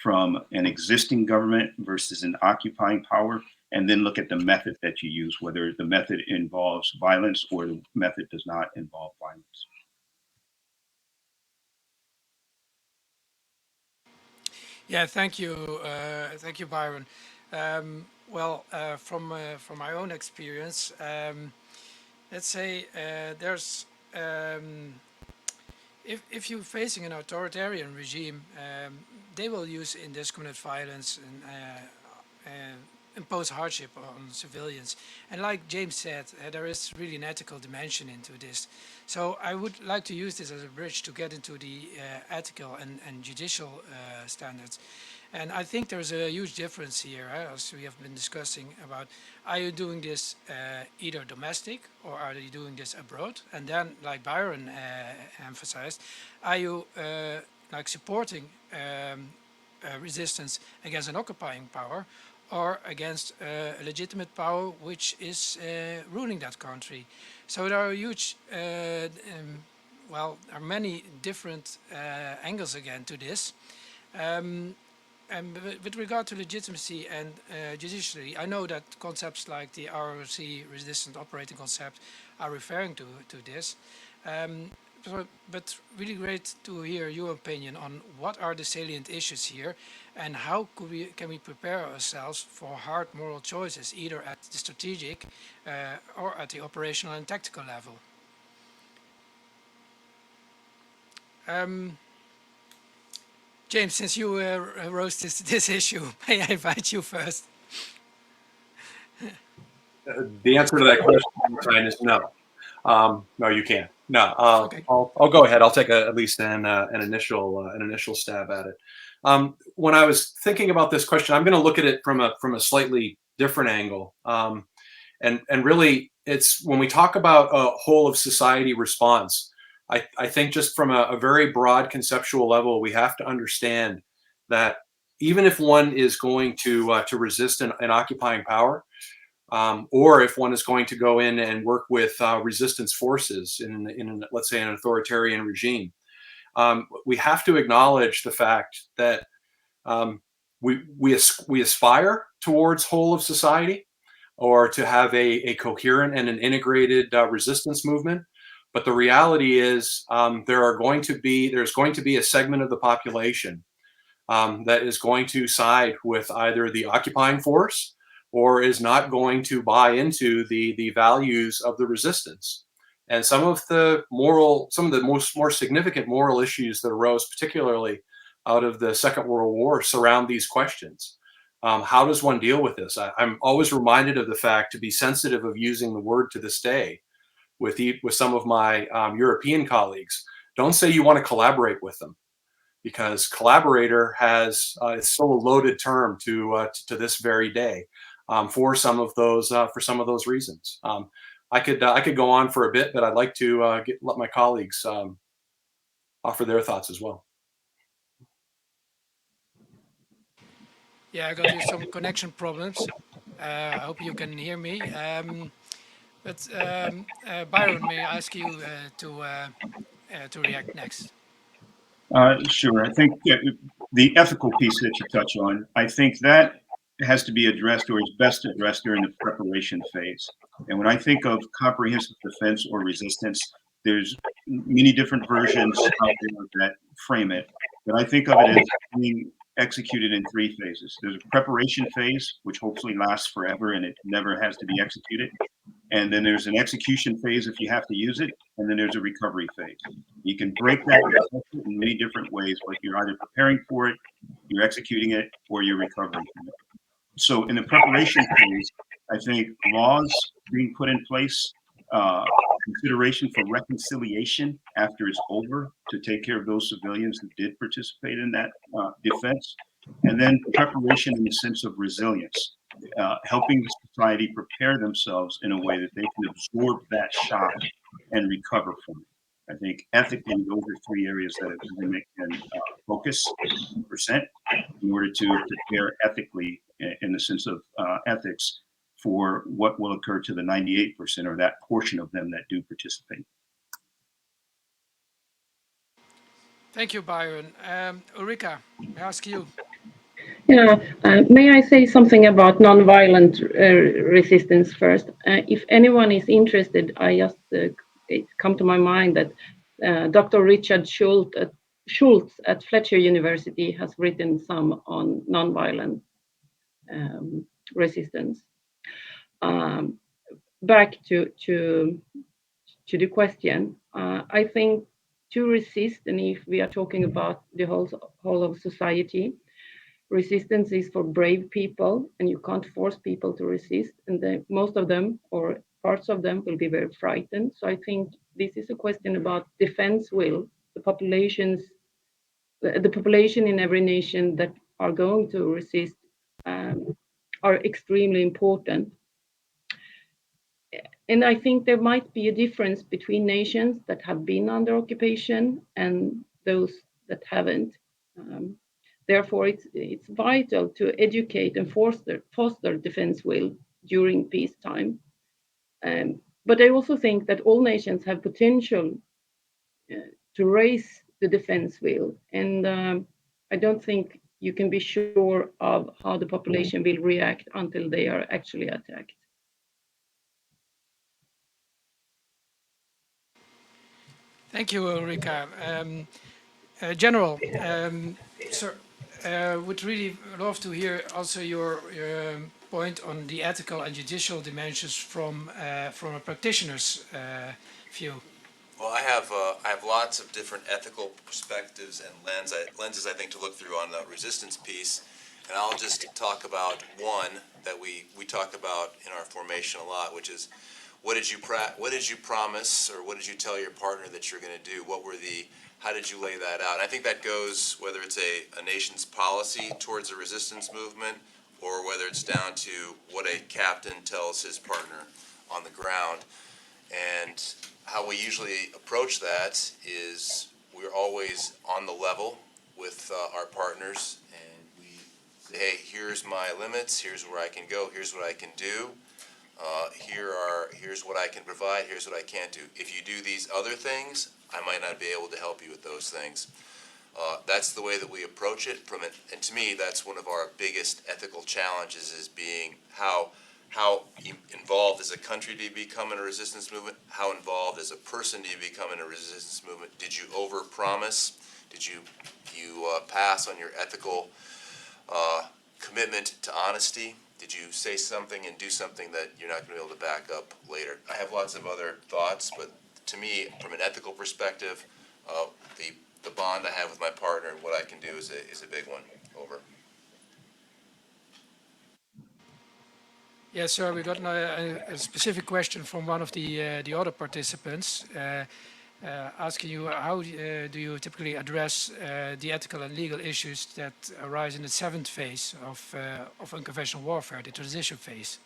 from an existing government versus an occupying power, and then look at the method that you use, whether the method involves violence or the method does not involve violence. Yeah, thank you, Byron. From my own experience, let's say there's if you're facing an authoritarian regime, they will use indiscriminate violence and impose hardship on civilians. And like James said, there is really an ethical dimension into this. So I would like to use this as a bridge to get into the ethical and judicial standards. And I think there's a huge difference here, as we have been discussing about, are you doing this either domestic or are you doing this abroad? And then, like Byron emphasized, are you supporting resistance against an occupying power or against a legitimate power which is ruling that country? So there are huge, there are many different angles again to this. And with regard to legitimacy and judiciary, I know that concepts like the ROC, resistant operating concept, are referring to this. But really great to hear your opinion on what are the salient issues here and how can we prepare ourselves for hard moral choices, either at the strategic or at the operational and tactical level. James, since you rose this issue, may I invite you first? The answer to that question, Martijn, is no. No, you can't. No, Okay. I'll go ahead. I'll take at least an initial stab at it. When I was thinking about this question, I'm going to look at it from a slightly different angle. And really, it's when we talk about a whole of society response, I think just from a very broad conceptual level, we have to understand that even if one is going to resist an occupying power, or if one is going to go in and work with resistance forces in let's say, an authoritarian regime, we have to acknowledge the fact that we aspire towards whole of society, or to have a coherent and an integrated resistance movement. But the reality is there's going to be a segment of the population that is going to side with either the occupying force or is not going to buy into the values of the resistance. And some of the more significant moral issues that arose, particularly out of the Second World War, surround these questions. How does one deal with this? I'm always reminded of the fact to be sensitive of using the word to this day with some of my European colleagues. Don't say you want to collaborate with them, because collaborator has it's still a loaded term to this very day for some of those reasons. I could go on for a bit, but I'd like to let my colleagues offer their thoughts as well. Yeah, I got here some connection problems. I hope you can hear me. Byron, may I ask you to react next? Sure. I think the ethical piece that you touch on, I think that has to be addressed or is best addressed during the preparation phase. And when I think of comprehensive defense or resistance, there's many different versions out there that frame it. But I think of it as being executed in three phases. There's a preparation phase, which hopefully lasts forever and it never has to be executed. And then there's an execution phase if you have to use it. And then there's a recovery phase. You can break that in many different ways, but you're either preparing for it, you're executing it, or you're recovering from it. So in the preparation phase, I think laws being put in place, consideration for reconciliation after it's over to take care of those civilians who did participate in that defense, and then preparation in the sense of resilience, helping the society prepare themselves in a way that they can absorb that shock and recover from it. I think ethically, those are three areas that a government can focus percent in order to prepare ethically in the sense of ethics for what will occur to the 98% or that portion of them that do participate. Thank you, Byron. Ulrica, may I ask you? Yeah, may I say something about nonviolent resistance first? If anyone is interested, I just it come to my mind that Dr. Richard Schultz at Fletcher University has written some on nonviolent resistance. Back to the question, I think to resist, and if we are talking about the whole of society, resistance is for brave people, and you can't force people to resist, and most of them or parts of them will be very frightened. So I think this is a question about defense will. The population in every nation that are going to resist are extremely important. And I think there might be a difference between nations that have been under occupation and those that haven't. Therefore, it's vital to educate and foster defense will during peacetime. But I also think that all nations have potential to raise the defense will. And I don't think you can be sure of how the population will react until they are actually attacked. Thank you, Ulrica. General, sir, would really love to hear also your point on the ethical and judicial dimensions from a practitioner's view. Well, I have lots of different ethical perspectives and lenses I think to look through on the resistance piece, and I'll just talk about one that we talk about in our formation a lot, which is what did you promise, or what did you tell your partner that you're going to do? How did you lay that out? And I think that goes whether it's a nation's policy towards a resistance movement, or whether it's down to what a captain tells his partner on the ground. And how we usually approach that is we're always on the level with our partners, and we say, hey, here's my limits, here's where I can go, here's what I can do, here's what I can provide, here's what I can't do. If you do these other things, I might not be able to help you with those things. That's the way that we approach it. And to me, that's one of our biggest ethical challenges, is being how involved as a country do you become in a resistance movement? How involved as a person do you become in a resistance movement? Did you overpromise? Did you you pass on your ethical commitment to honesty? Did you say something and do something that you're not going to be able to back up later? I have lots of other thoughts, but to me, from an ethical perspective, the bond I have with my partner and what I can do is a big one. Over. Yes, sir. We got a specific question from one of the other participants, asking you how do you typically address the ethical and legal issues that arise in the seventh phase of unconventional warfare, the transition phase.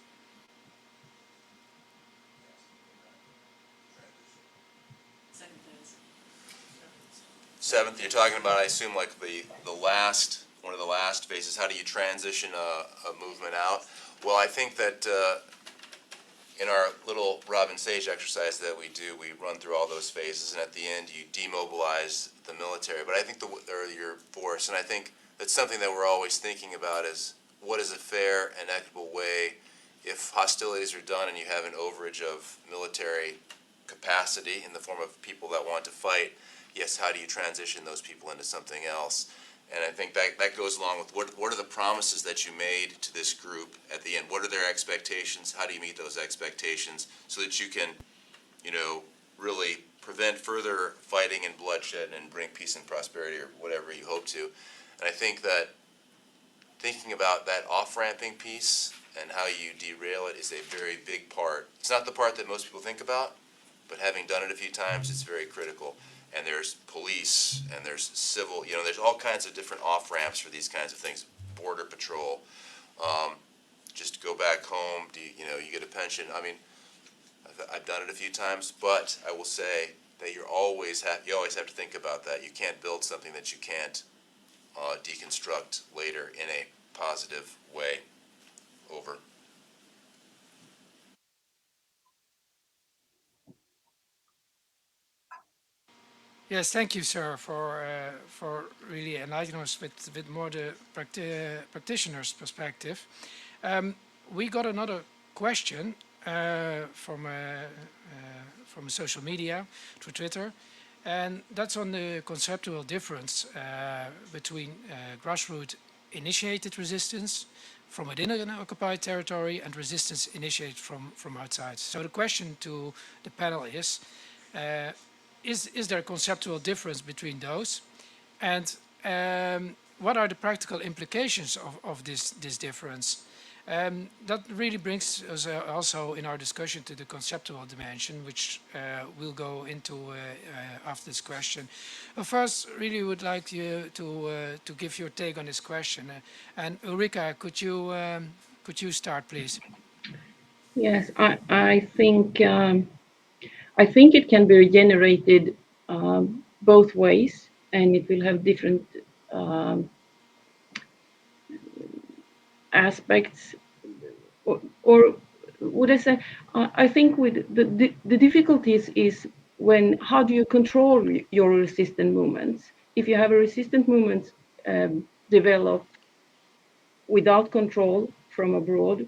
Seventh, you're talking about, I assume, like one of the last phases. How do you transition a movement out? Well, I think that in our little Robin Sage exercise that we do, we run through all those phases, and at the end, you demobilize the military. But I think or your force, and I think that's something that we're always thinking about is what is a fair and equitable way if hostilities are done and you have an overage of military capacity in the form of people that want to fight. Yes, how do you transition those people into something else? And I think that goes along with what are the promises that you made to this group at the end? What are their expectations? How do you meet those expectations so that you can, really prevent further fighting and bloodshed and bring peace and prosperity or whatever you hope to? And I think that thinking about that off-ramping piece and how you derail it is a very big part. It's not the part that most people think about, but having done it a few times, it's very critical. And there's police, and there's civil, there's all kinds of different off-ramps for these kinds of things. Border patrol, just go back home, you get a pension. I mean, I've done it a few times, but I will say that you always have to think about that. You can't build something that you can't deconstruct later in a positive way. Over. Yes, thank you, sir, for really enlightening us with more the practitioner's perspective. We got another question from social media through Twitter, and that's on the conceptual difference between grassroots initiated resistance from within an occupied territory and resistance initiated from outside. So the question to the panel is there a conceptual difference between those? And what are the practical implications of this difference? That really brings us also in our discussion to the conceptual dimension, which we'll go into after this question. First, really would like you to give your take on this question. And Ulrica, could you start, please? Yes, I think it can be generated both ways, and it will have different aspects. Or would I say? I think with the difficulties is how do you control your resistant movements? If you have a resistant movement developed without control from abroad,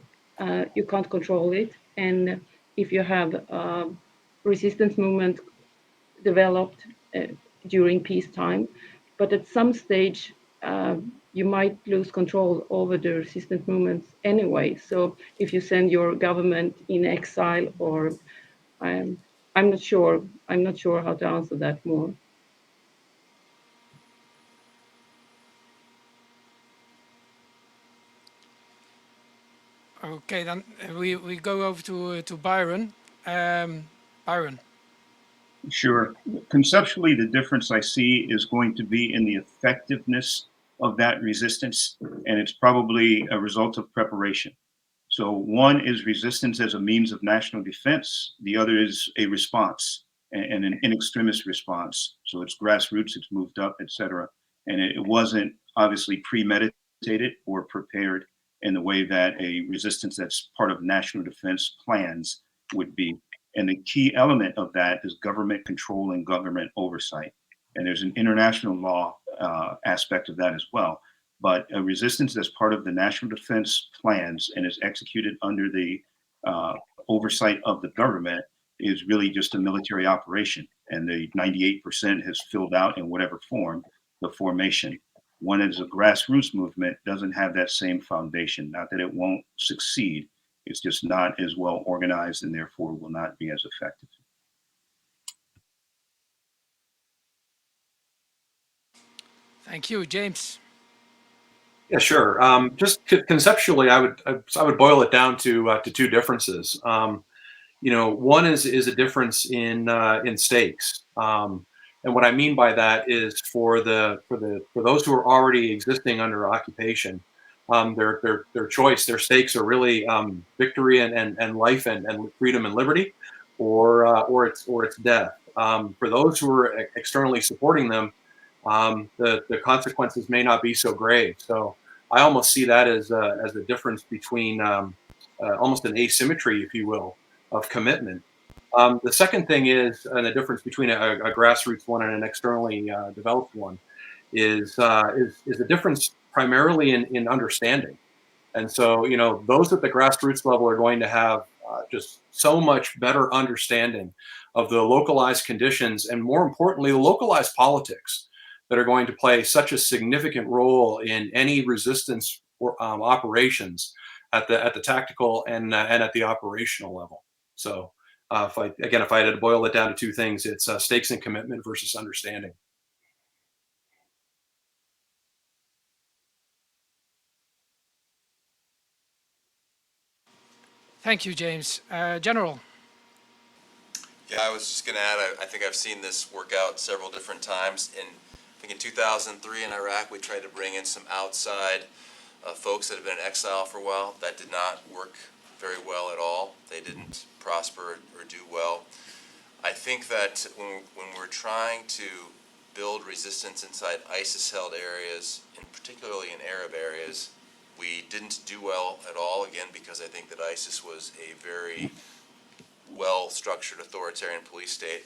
you can't control it. And if you have resistance movement developed during peacetime, but at some stage you might lose control over the resistance movements anyway. So if you send your government in exile, or I'm not sure how to answer that more. Okay, then we go over to Byron. Byron. Sure. Conceptually, the difference I see is going to be in the effectiveness of that resistance, and it's probably a result of preparation. So one is resistance as a means of national defense. The other is a response, and an in extremis response. So it's grassroots, it's moved up, etc. And it wasn't obviously premeditated or prepared in the way that a resistance that's part of national defense plans would be. And the key element of that is government control and government oversight. And there's an international law aspect of that as well. But a resistance that's part of the national defense plans and is executed under the oversight of the government is really just a military operation. And the 98% has filled out in whatever form. the formation. One that is a grassroots movement doesn't have that same foundation. Not that it won't succeed, it's just not as well organized and therefore will not be as effective. Thank you, James. Yeah, sure. Just conceptually, I would boil it down to two differences. One is a difference in stakes, and what I mean by that is for those who are already existing under occupation, their choice, their stakes are really victory and life and freedom and liberty, or it's death. For those who are externally supporting them, the consequences may not be so grave. So I almost see that as a difference between almost an asymmetry, if you will, of commitment. The second thing is, and the difference between a grassroots one and an externally developed one is a difference primarily in understanding. And so, those at the grassroots level are going to have just so much better understanding of the localized conditions and, more importantly, the localized politics that are going to play such a significant role in any resistance operations at the tactical and at the operational level. So, if I had to boil it down to two things, it's stakes and commitment versus understanding. Thank you, James. General. Yeah, I was just going to add, I think I've seen this work out several different times. I think in 2003 in Iraq, we tried to bring in some outside folks that had been in exile for a while. That did not work very well at all. They didn't prosper or do well. I think that when we're trying to build resistance inside ISIS-held areas, and particularly in Arab areas, we didn't do well at all, again, because I think that ISIS was a very well-structured authoritarian police state.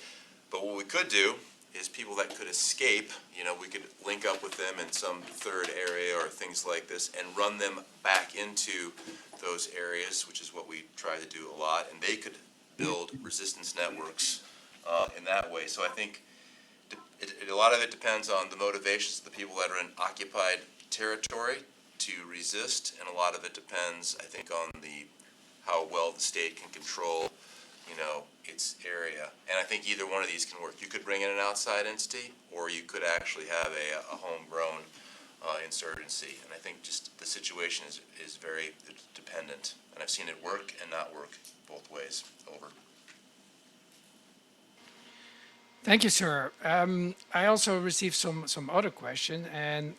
But what we could do is people that could escape, we could link up with them in some third area or things like this and run them back into those areas, which is what we try to do a lot, and they could build resistance networks in that way. So I think a lot of it depends on the motivations of the people that are in occupied territory to resist, and a lot of it depends, I think, on how well the state can control its area. And I think either one of these can work. You could bring in an outside entity, or you could actually have a homegrown insurgency. And I think just the situation is very dependent. And I've seen it work and not work both ways. Over. Thank you, sir. I also received some other question, and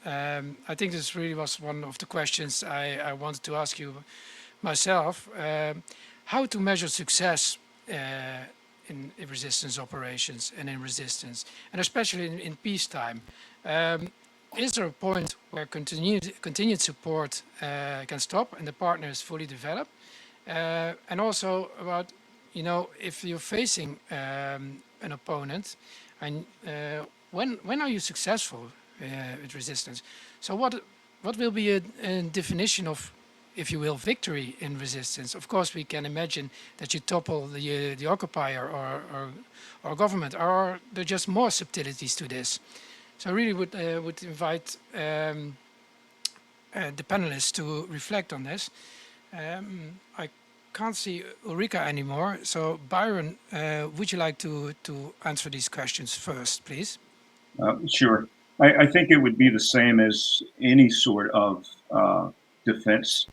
I think this really was one of the questions I wanted to ask you myself. How to measure success in resistance operations and in resistance, and especially in peacetime. Is there a point where continued support can stop and the partner is fully developed? And also about, if you're facing an opponent, and when are you successful with resistance? So what will be a definition of, if you will, victory in resistance? Of course, we can imagine that you topple the occupier or government, or are there just more subtleties to this? So I really would invite the panelists to reflect on this. I can't see Ulrica anymore, so Byron, would you like to answer these questions first, please? Sure. I think it would be the same as any sort of defense.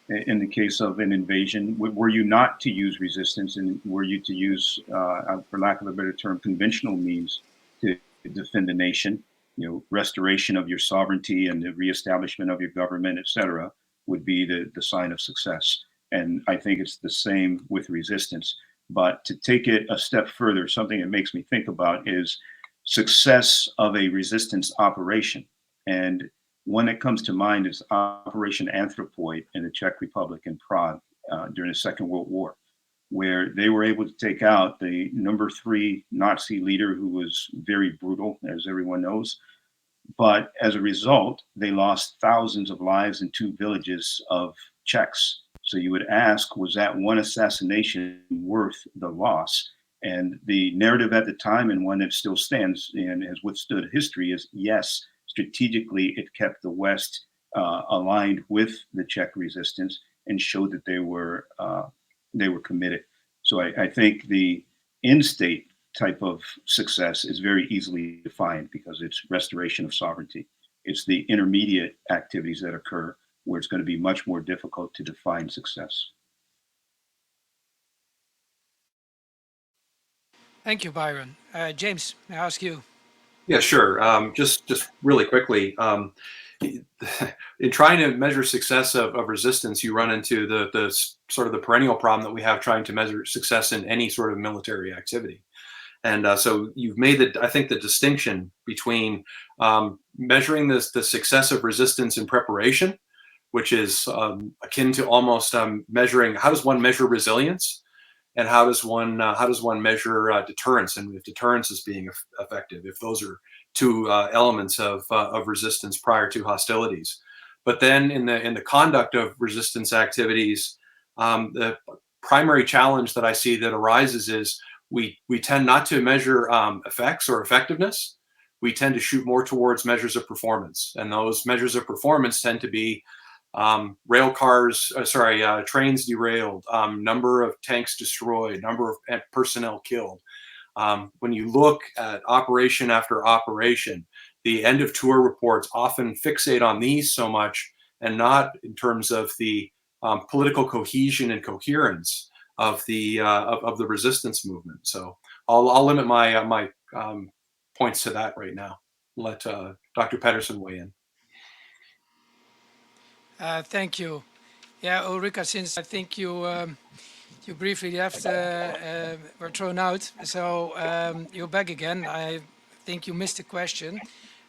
In the case of an invasion, were you not to use resistance, and were you to use, for lack of a better term, conventional means to defend the nation, restoration of your sovereignty and the reestablishment of your government, et cetera, would be the sign of success. And I think it's the same with resistance. But to take it a step further, something that makes me think about is success of a resistance operation. And one that comes to mind is Operation Anthropoid in the Czech Republic in Prague during the Second World War, where they were able to take out the number 3 Nazi leader, who was very brutal, as everyone knows. But as a result, they lost thousands of lives in 2 villages of Czechs. So you would ask, was that one assassination worth the loss? And the narrative at the time, and one that still stands and has withstood history, is yes, strategically, it kept the West aligned with the Czech resistance and showed that they were committed. So I think the in-state type of success is very easily defined because it's restoration of sovereignty. It's the intermediate activities that occur where it's going to be much more difficult to define success. Thank you, Byron. James, may I ask you? Yeah, sure. Just really quickly, in trying to measure success of resistance, you run into the sort of the perennial problem that we have trying to measure success in any sort of military activity. And so you've made I think the distinction between measuring the success of resistance in preparation, which is akin to almost measuring, how does one measure resilience, and how does one measure deterrence, and if deterrence is being effective, if those are two elements of resistance prior to hostilities. But then in the conduct of resistance activities, the primary challenge that I see that arises is we tend not to measure effects or effectiveness. We tend to shoot more towards measures of performance, and those measures of performance tend to be trains derailed, number of tanks destroyed, number of personnel killed. When you look at operation after operation, the end of tour reports often fixate on these so much and not in terms of the political cohesion and coherence of the resistance movement. So I'll limit my points to that right now. Let Dr. Pettersson weigh in. Thank you. Yeah, Ulrica, since I think you briefly left, were thrown out, so you're back again. I think you missed a question.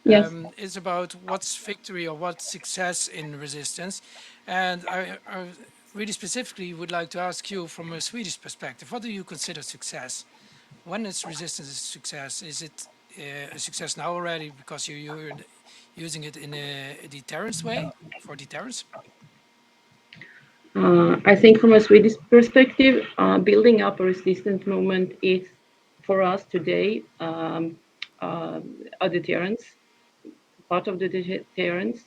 Yes. It's about what's victory or what's success in resistance. And I really specifically would like to ask you from a Swedish perspective, what do you consider success? When is resistance a success? Is it a success now already because you're using it in a deterrence way, for deterrence? I think from a Swedish perspective, building up a resistance movement is for us today a deterrence, part of the deterrence.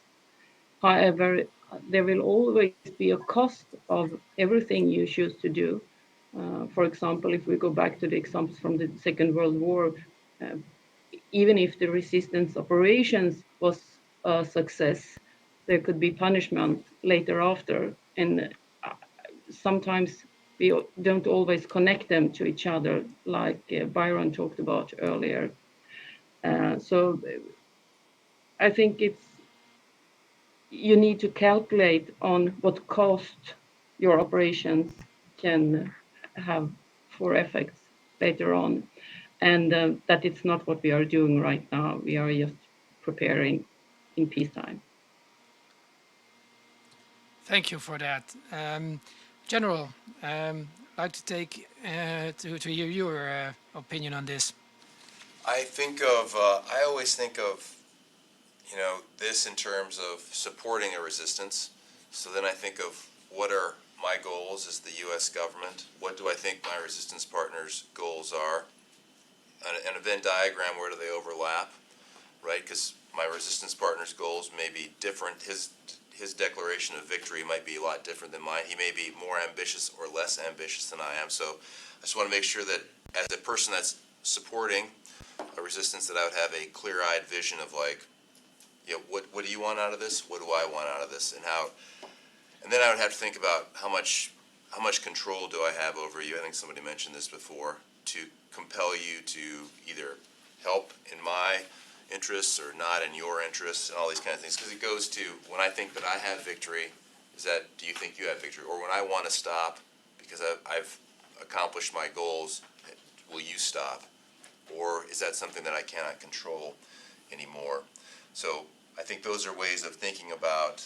However, there will always be a cost of everything you choose to do. For example, if we go back to the examples from the Second World War, even if the resistance operations was a success, there could be punishment later after. And sometimes we don't always connect them to each other, like Byron talked about earlier. So I think you need to calculate on what cost your operations can have for effects later on, and that it's not what we are doing right now. We are just preparing in peacetime. Thank you for that. General, I'd like to take to hear your opinion on this. I always think of, this in terms of supporting a resistance. So then I think of what are my goals as the U.S. government? What do I think my resistance partners' goals are? And a Venn diagram, where do they overlap, right? Because my resistance partner's goals may be different. His declaration of victory might be a lot different than mine. He may be more ambitious or less ambitious than I am. So I just want to make sure that as a person that's supporting a resistance, that I would have a clear-eyed vision of what do you want out of this? What do I want out of this? And then I would have to think about how much control do I have over you? I think somebody mentioned this before, to compel you to either help in my interests or not in your interests, and all these kind of things. Because it goes to, when I think that I have victory, do you think you have victory? Or when I want to stop because I've accomplished my goals, will you stop? Or is that something that I cannot control anymore? So I think those are ways of thinking about,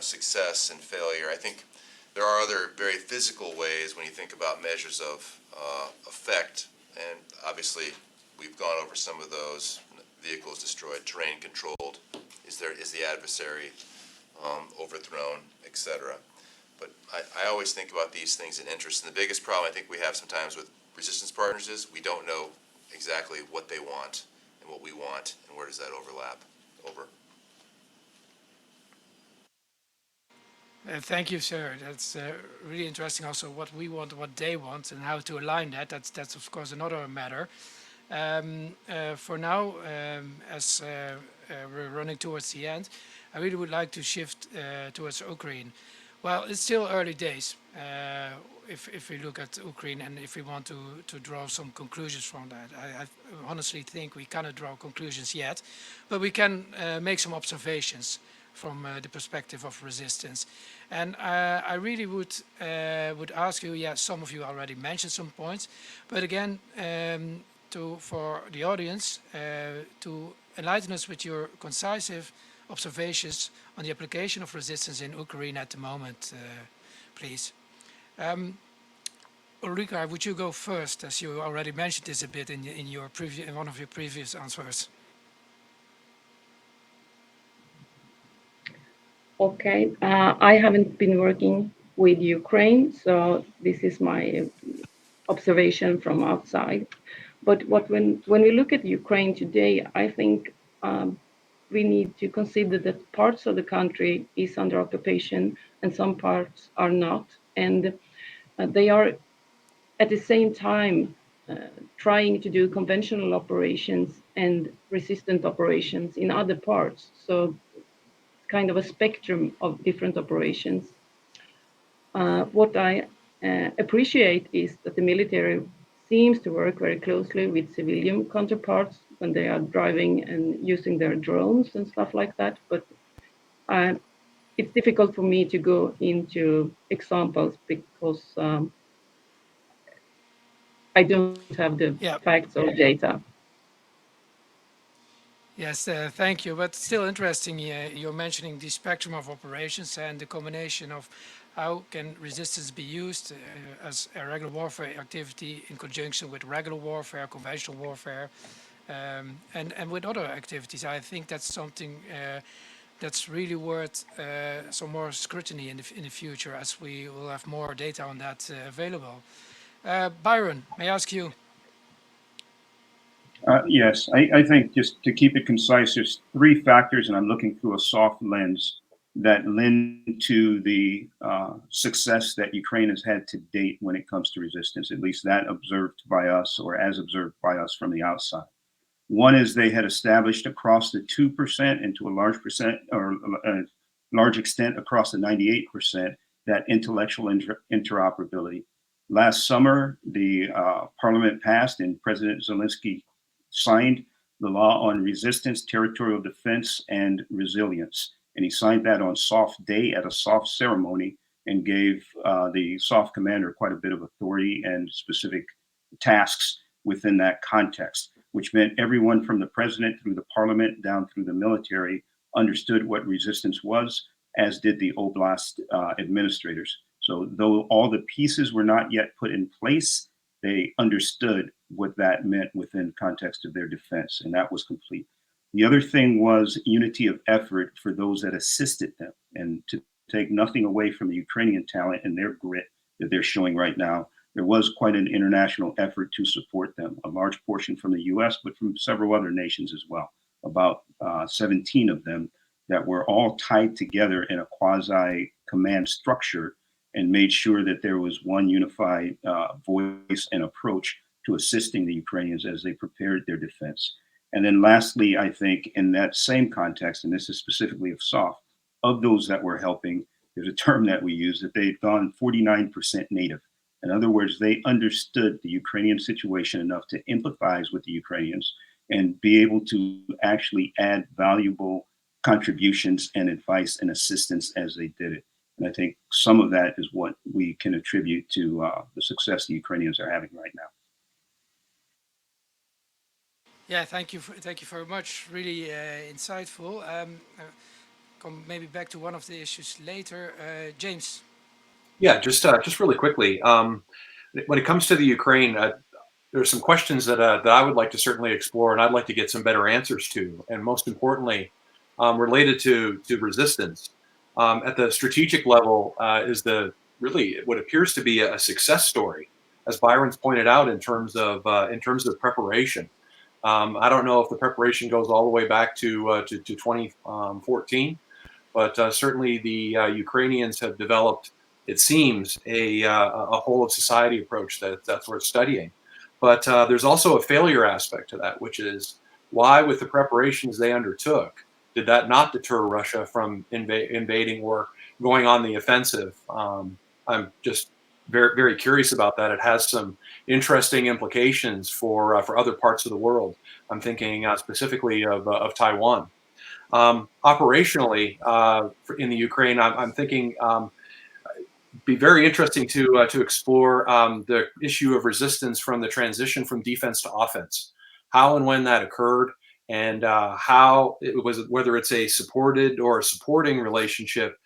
success and failure. I think there are other very physical ways when you think about measures of effect, and obviously we've gone over some of those. Vehicles destroyed, terrain controlled, is the adversary overthrown, etc. But I always think about these things in interest, and the biggest problem I think we have sometimes with resistance partners is we don't know exactly what they want and what we want, and where does that overlap. Over. Thank you, sir. That's really interesting. Also, what we want, what they want, and how to align that. That's of course another matter. For now, as we're running towards the end, I really would like to shift towards Ukraine. Well, it's still early days. If we look at Ukraine and if we want to draw some conclusions from that, I honestly think we cannot draw conclusions yet, but we can make some observations from the perspective of resistance. And I really would ask you, yeah, some of you already mentioned some points, but again, for the audience to enlighten us with your concise observations on the application of resistance in Ukraine at the moment, please. Ulrica, would you go first, as you already mentioned this a bit in one of your previous answers? Okay, I haven't been working with Ukraine, so this is my observation from outside. But when we look at Ukraine today, I think we need to consider that parts of the country is under occupation and some parts are not, and they are at the same time trying to do conventional operations and resistant operations in other parts. So kind of a spectrum of different operations. What I appreciate is that the military seems to work very closely with civilian counterparts when they are driving and using their drones and stuff like that. But it's difficult for me to go into examples because I don't have the facts or data. Yes, thank you. But still interesting, you're mentioning the spectrum of operations and the combination of how can resistance be used as a regular warfare activity in conjunction with regular warfare, conventional warfare, and with other activities. I think that's something that's really worth some more scrutiny in the future, as we will have more data on that available. Byron, may I ask you? Yes, I think just to keep it concise, there's three factors, and I'm looking through a soft lens that lend to the success that Ukraine has had to date when it comes to resistance, at least that observed by us or as observed by us from the outside. One is they had established across the 2% and to a large percent or a large extent across the 98% that intellectual interoperability. Last summer, the parliament passed and President Zelensky signed the law on resistance, territorial defense, and resilience. And he signed that on soft day at a soft ceremony and gave the soft commander quite a bit of authority and specific tasks within that context, which meant everyone from the president through the parliament down through the military understood what resistance was, as did the oblast administrators. So though all the pieces were not yet put in place, they understood what that meant within context of their defense, and that was complete. The other thing was unity of effort for those that assisted them, and to take nothing away from the Ukrainian talent and their grit that they're showing right now. There was quite an international effort to support them, a large portion from the US, but from several other nations as well, about 17 of them that were all tied together in a quasi command structure and made sure that there was one unified voice and approach to assisting the Ukrainians as they prepared their defense. And then lastly, I think in that same context, and this is specifically of SOF, of those that were helping, there's a term that we use that they'd gone 49% native. In other words, they understood the Ukrainian situation enough to empathize with the Ukrainians and be able to actually add valuable contributions and advice and assistance as they did it. And I think some of that is what we can attribute to the success the Ukrainians are having right now. Yeah, thank you very much. Really insightful. Come maybe back to one of the issues later. James. Yeah, just really quickly. When it comes to the Ukraine, there are some questions that I would like to certainly explore, and I'd like to get some better answers to. And most importantly, related to resistance at the strategic level, is the really what appears to be a success story, as Byron's pointed out, in terms of preparation. I don't know if the preparation goes all the way back to 2014, but certainly the Ukrainians have developed, it seems, a whole of society approach that's worth studying. But there's also a failure aspect to that, which is why, with the preparations they undertook, did that not deter Russia from invading or going on the offensive? I'm just very, very curious about that. It has some interesting implications for other parts of the world. I'm thinking specifically of Taiwan. Operationally, in the Ukraine, I'm thinking be very interesting to explore the issue of resistance from the transition from defense to offense, how and when that occurred, and how it was, whether it's a supported or a supporting relationship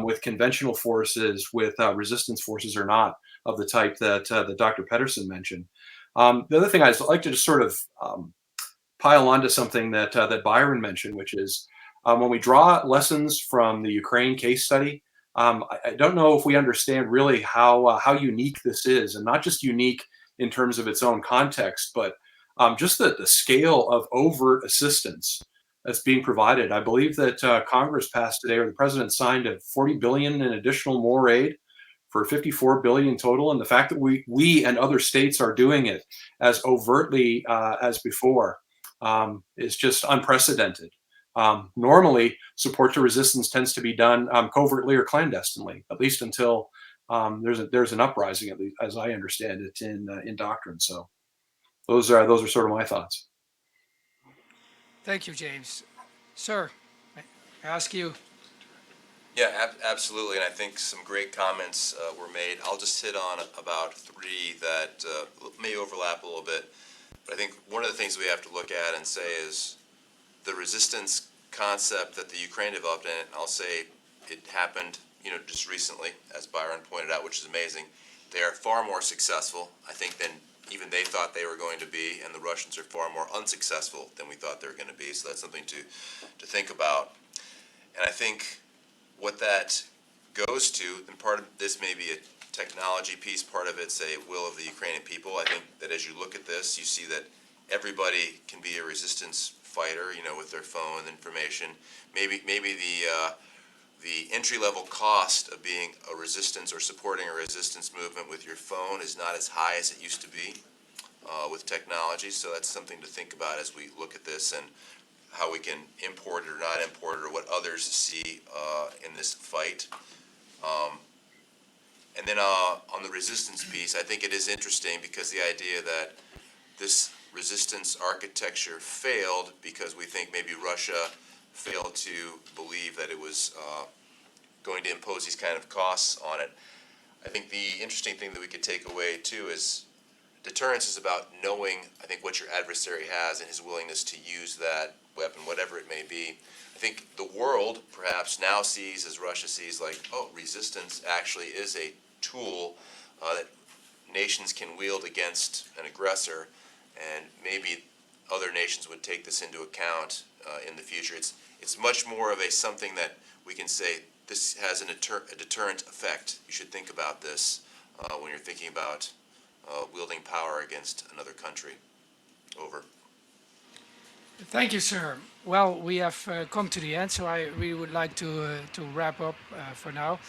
with conventional forces, with resistance forces or not, of the type that Dr. Pettersson mentioned. The other thing I'd like to just sort of pile onto something that Byron mentioned, which is when we draw lessons from the Ukraine case study, I don't know if we understand really how unique this is, and not just unique in terms of its own context, but just the scale of overt assistance that's being provided. I believe that Congress passed today, or the president signed, a 40 billion in additional more aid for 54 billion total, and the fact that we and other states are doing it as overtly as before is just unprecedented. Normally, support to resistance tends to be done covertly or clandestinely, at least until there's an uprising, at least as I understand it in Doctrine. So those are sort of my thoughts. Thank you, James. Sir, I ask you. Yeah, absolutely, and I think some great comments were made. I'll just hit on about three that may overlap a little bit, but I think one of the things we have to look at and say is the resistance concept that the Ukraine developed, and I'll say it happened, just recently, as Byron pointed out, which is amazing. They are far more successful, I think, than even they thought they were going to be, and the Russians are far more unsuccessful than we thought they were going to be. So that's something to think about. And I think what that goes to, and part of this may be a technology piece, part of it's a will of the Ukrainian people. I think that as you look at this, you see that everybody can be a resistance fighter, with their phone information. Maybe the entry-level cost of being a resistance or supporting a resistance movement with your phone is not as high as it used to be with technology. So that's something to think about as we look at this and how we can import it or not import it, or what others see in this fight. And then on the resistance piece, I think it is interesting because the idea that this resistance architecture failed because we think maybe Russia failed to believe that it was going to impose these kind of costs on it. I think the interesting thing that we could take away too is deterrence is about knowing, I think, what your adversary has and his willingness to use that weapon, whatever it may be. I think the world perhaps now sees, as Russia sees, like, oh, resistance actually is a tool that nations can wield against an aggressor, and maybe other nations would take this into account in the future. It's much more of something that we can say this has a deterrent effect. You should think about this when you're thinking about wielding power against another country. Over. Thank you, sir. Well, we have come to the end, so I really would like to wrap up for now.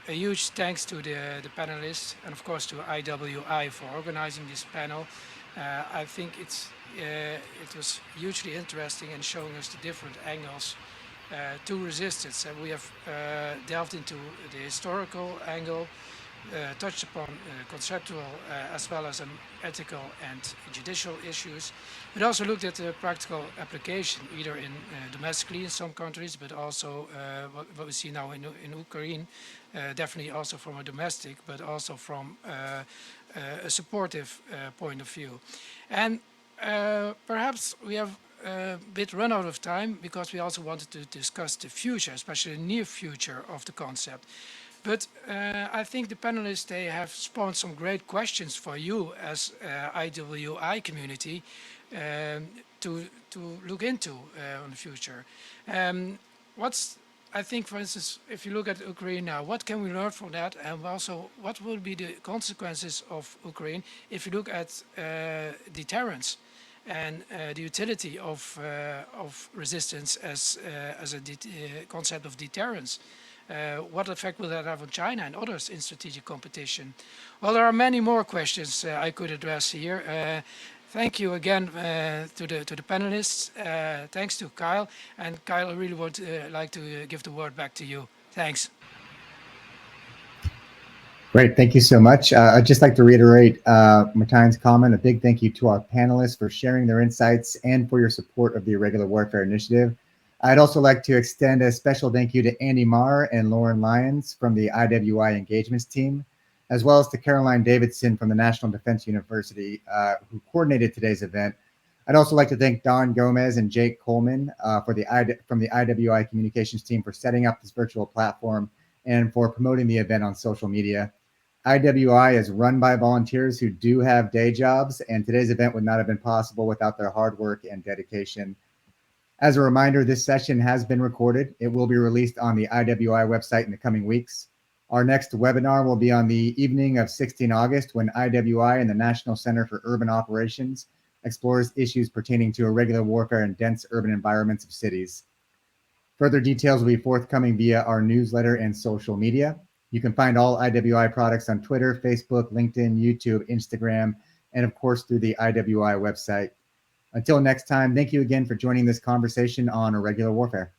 A huge thanks to the panelists, and of course to IWI for organizing this panel. I think it was hugely interesting in showing us the different angles to resistance, and we have delved into the historical angle, touched upon conceptual as well as ethical and judicial issues, but also looked at the practical application, either in domestically in some countries, but also what we see now in Ukraine, definitely also from a domestic, but also from a supportive point of view. And perhaps we have a bit run out of time because we also wanted to discuss the future, especially the near future of the concept. But I think the panelists, they have spawned some great questions for you as IWI community to look into in the future. What's I think, for instance, if you look at Ukraine now, what can we learn from that? And also, what will be the consequences of Ukraine if you look at deterrence and the utility of resistance as a concept of deterrence? What effect will that have on China and others in strategic competition? Well, there are many more questions I could address here. Thank you again to the panelists. Thanks to Kyle. And Kyle, I really would like to give the word back to you. Thanks. Great, thank you so much. I'd just like to reiterate Martijn's comment. A big thank you to our panelists for sharing their insights and for your support of the Irregular Warfare Initiative. I'd also like to extend a special thank you to Andy Marr and Lauren Lyons from the IWI Engagements team, as well as to Caroline Davidson from the National Defense University, who coordinated today's event. I'd also like to thank Don Gomez and Jake Coleman from the IWI Communications team for setting up this virtual platform and for promoting the event on social media. IWI is run by volunteers who do have day jobs, and today's event would not have been possible without their hard work and dedication. As a reminder, this session has been recorded. It will be released on the IWI website in the coming weeks. Our next webinar will be on the evening of 16 August when IWI and the National Center for Urban Operations explores issues pertaining to irregular warfare in dense urban environments of cities. Further details will be forthcoming via our newsletter and social media. You can find all IWI products on Twitter, Facebook, LinkedIn, YouTube, Instagram, and of course through the IWI website. Until next time, thank you again for joining this conversation on irregular warfare.